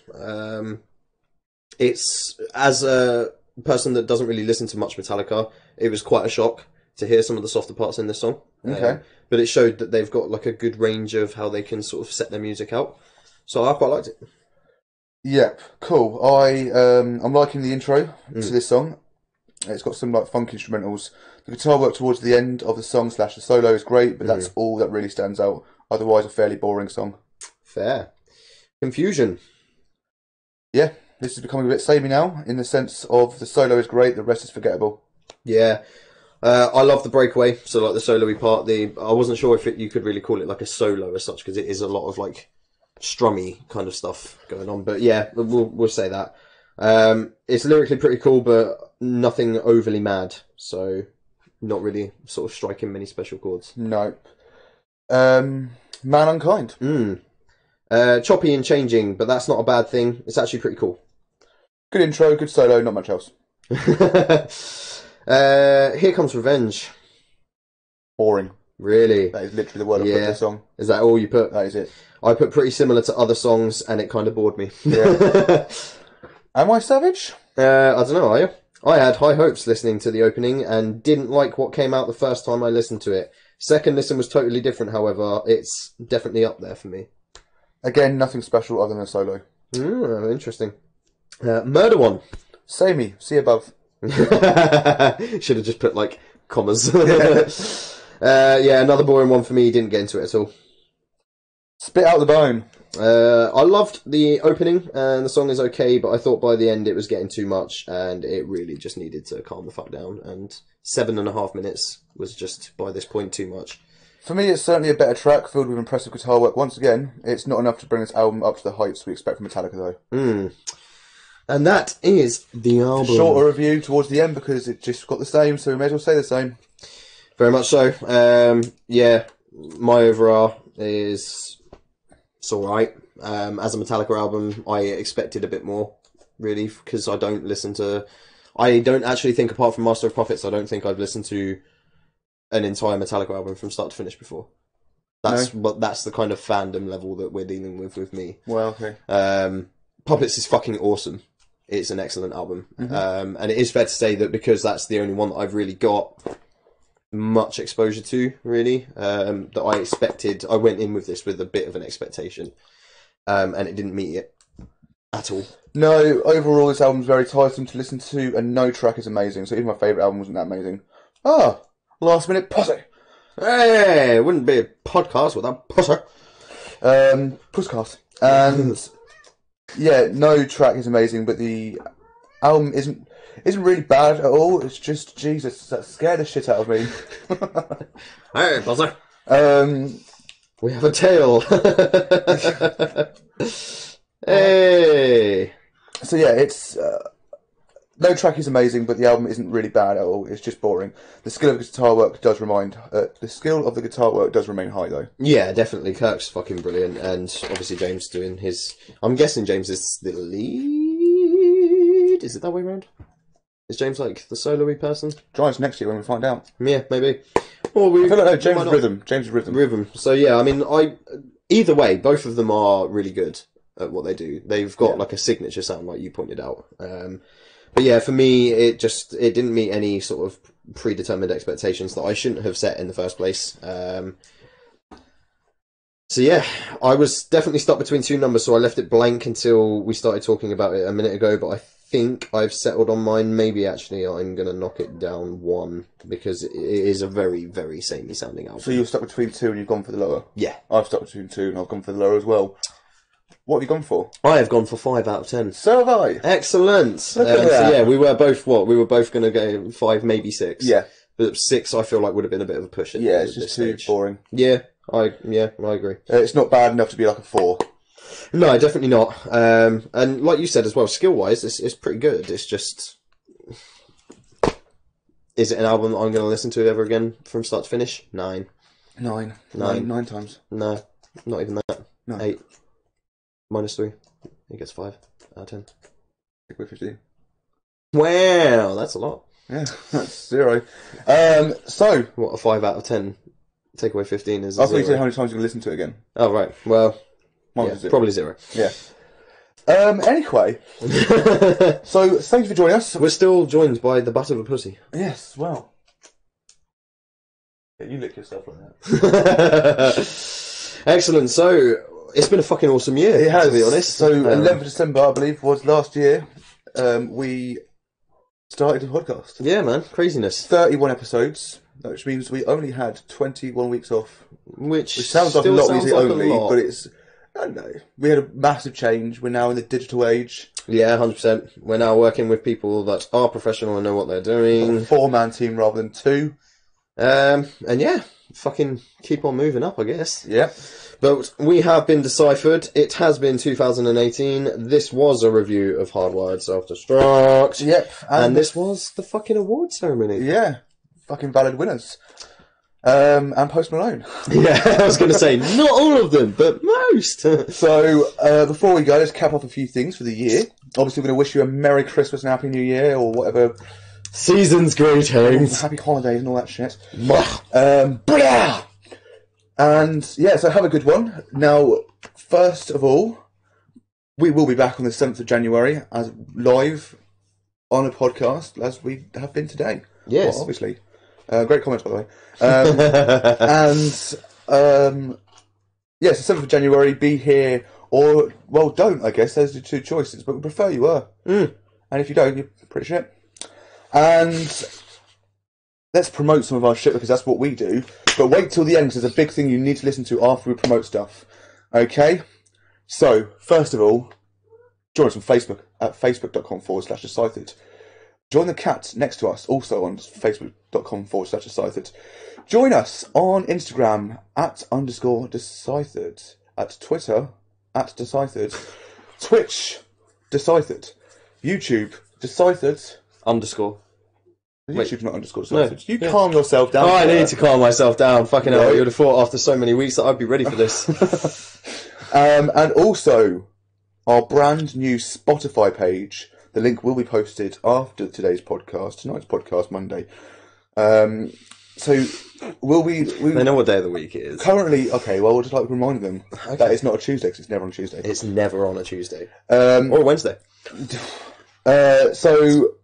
It's, as a person that doesn't really listen to much Metallica, it was quite a shock to hear some of the softer parts in this song. Okay. But it showed that they've got like a good range of how they can sort of set their music out. So I quite liked it. Yep, cool. I'm liking the intro to this song. It's got some like funk instrumentals. The guitar work towards the end of the song / the solo is great, but that's all that really stands out. Otherwise, a fairly boring song. Fair. Confusion. Yeah, this is becoming a bit samey now, in the sense of the solo is great, the rest is forgettable. Yeah. I love the breakaway, so like the solo-y part. I wasn't sure if you could really call it like a solo as such, because it is a lot of like strummy kind of stuff going on. But yeah, we'll say that. It's lyrically pretty cool, but nothing overly mad, so not really sort of striking many special chords. Nope. Man Unkind. Choppy and changing, but that's not a bad thing. It's actually pretty cool. Good intro, good solo, not much else. Here Comes Revenge. Boring. Really? That is literally the word I put to the song. Is that all you put? That is it. I put pretty similar to other songs, and it kind of bored me. Yeah. Am I savage? I don't know, are you? I had high hopes listening to the opening and didn't like what came out the first time I listened to it. Second listen was totally different, however. It's definitely up there for me. Again, nothing special other than a solo. Interesting. Murder One. Samey, see above. Should have just put, like, commas. Yeah, another boring one for me. Didn't get into it at all. Spit Out the Bone. I loved the opening, and the song is okay, but I thought by the end it was getting too much, and it really just needed to calm the fuck down, and 7.5 minutes was just, by this point, too much. For me, it's certainly a better track, filled with impressive guitar work. Once again, it's not enough to bring this album up to the heights we expect from Metallica, though. And that is the album. Shorter review towards the end, because it just got the same, so we may as well say the same. Very much so. Yeah, my overall is... It's alright. As a Metallica album, I expected a bit more, really, because I don't actually think, apart from Master of Puppets, I don't think I've listened to an entire Metallica album from start to finish before. That's the kind of fandom level that we're dealing with me. Well, okay. Puppets is fucking awesome. It's an excellent album. And it is fair to say that because that's the only one that I've really got much exposure to, really, that I went in with this with a bit of an expectation, and it didn't meet it at all. No, overall this album's very tiresome to listen to, and no track is amazing, so even my favourite album wasn't that amazing. Last minute pussy. Hey, it wouldn't be a podcast without pussy. Pusscast. And yeah, no track is amazing, but the album isn't really bad at all. It's just, Jesus, that scared the shit out of me. Hey, buzzer. We have a tail. Hey. So yeah, it's no track is amazing, but the album isn't really bad at all. It's just boring. The skill of the guitar work does remain high, though. Yeah, definitely. Kirk's fucking brilliant, and obviously James doing his. I'm guessing James is the lead. Is it that way around? Is James like the solo-y person? Join us next year when we find out. Yeah, maybe. Or I feel like, no, James is rhythm. James is rhythm. Rhythm. So yeah, I mean, either way, both of them are really good at what they do. They've got like a signature sound, like you pointed out. But yeah, for me, it didn't meet any sort of predetermined expectations that I shouldn't have set in the first place. So yeah, I was definitely stuck between two numbers, so I left it blank until we started talking about it a minute ago, but I think I've settled on mine. Maybe actually I'm going to knock it down 1 because it is a very, very samey sounding album. So you're stuck between 2 and you've gone for the lower? Yeah. I've stuck between 2 and I've gone for the lower as well. What have you gone for? I have gone for 5 out of 10. So have I. Excellent. Look at So that. yeah, we were both We were both going to go 5, maybe 6. Yeah. But 6 I feel like would have been a bit of a push. Yeah, at it's this just too stage. boring. Yeah, I agree. It's not bad enough to be like a 4. No, definitely not. And like you said as well, skill-wise, it's pretty good. It's just... Is it an album that I'm going to listen to ever again from start to finish? 9. 9. 9. 9 times. No, not even that. No. 8. Minus 3. He gets 5 out of 10. Take away 15. Wow, that's a lot. Yeah, that's 0. So, What, a 5 out of 10? Take away 15 is I a thought you said 0. how many times you're going to listen to it again. Oh, right. Well, Mine yeah, was 0. probably 0. Yeah. Anyway, so thank you for joining us. We're still joined by the butt of a pussy. Yes, well. Yeah, you lick yourself like that. Excellent. So, it's been a fucking awesome year, It has, to be honest. So, 11th of December, I believe, was last year. We started a podcast. Yeah, man. Craziness. 31 episodes, which means we only had 21 weeks off. Which Sounds like a still lot when sounds you say like a only, lot. but it's... I don't know. We had a massive change. We're now in the digital age. Yeah, 100%. We're now working with people that are professional and know what they're doing. 4-man team rather than 2. And yeah, fucking keep on moving up, I guess. Yeah. But we have been Deciphered. It has been 2018. This was a review of Hardwired Self-Destruct. Yep. And this was the fucking award ceremony. Yeah. Fucking valid winners. And Post Malone. Yeah, I was going to say, not all of them, but most. So, before we go, let's cap off a few things for the year. Obviously, we're going to wish you a Merry Christmas and Happy New Year, or whatever. Season's greetings. Happy holidays and all that shit. Blah! And, yeah, so have a good one. Now, first of all, we will be back on the 7th of January as live on a podcast, as we have been today. Yes. Well, obviously. Great comments, by the way. Yes, the 7th of January, be here, or, well, don't, I guess. Those are the 2 choices, but we prefer you were. And if you don't, you're pretty shit. And let's promote some of our shit, because that's what we do. But wait till the end, because there's a big thing you need to listen to after we promote stuff. Okay? So, first of all, join us on Facebook at facebook.com/Deciphered. Join the cat next to us, also on facebook.com/Deciphered. Join us on Instagram @_Deciphered, at Twitter @Deciphered, Twitch Deciphered, YouTube Deciphered. _. YouTube's not _Deciphered. No. You calm yourself down. Oh, I need to calm myself down. Fucking hell, Right. you would have thought after so many weeks that I'd be ready for this. And also, our brand new Spotify page. The link will be posted after tonight's podcast, Monday. So, we They know what day of the week it is. currently, okay, well, we'll just like to remind them that it's not a Tuesday, because it's never on Tuesday. It's never on a Tuesday. Um, Or a Wednesday. So,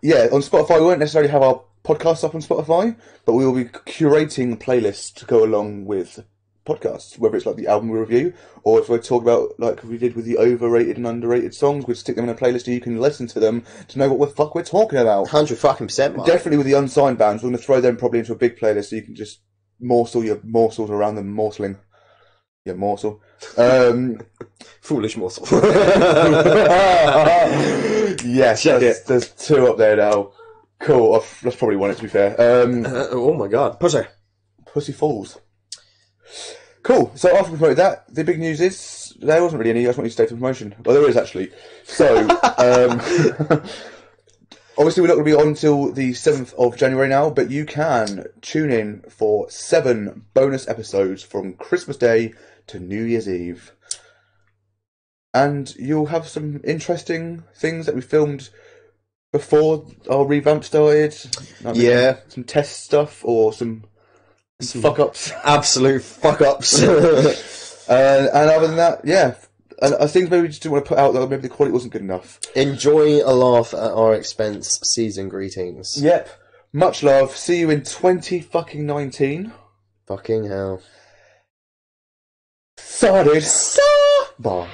yeah, on Spotify, we won't necessarily have our podcasts up on Spotify, but we will be curating playlists to go along with podcasts, whether it's like the album we review, or if we talk about, like we did with the overrated and underrated songs, we'd stick them in a playlist so you can listen to them to know what the fuck we're talking about. 100%, Mark. Definitely with the unsigned bands, we're going to throw them probably into a big playlist so you can just morsel your morsels around them, morseling. Yeah, morsel. Foolish morsel. Yes, Check it. there's 2 up there now. Cool, that's probably one, to be fair. Oh my god. Pussy. Pussy Falls. Cool, so after we promoted that, the big news is, there wasn't really any, I just want you to stay for promotion. Well, there is actually. So, obviously we're not going to be on until the 7th of January now, but you can tune in for 7 bonus episodes from Christmas Day to New Year's Eve. And you'll have some interesting things that we filmed before our revamp started. Like Yeah. Some test stuff or some fuck-ups. Absolute fuck-ups. And other than that, yeah. And I think maybe we just didn't want to put out that maybe the quality wasn't good enough. Enjoy a laugh at our expense. Season greetings. Yep. Much love. See you in 2019. Fucking hell. Started. Bye.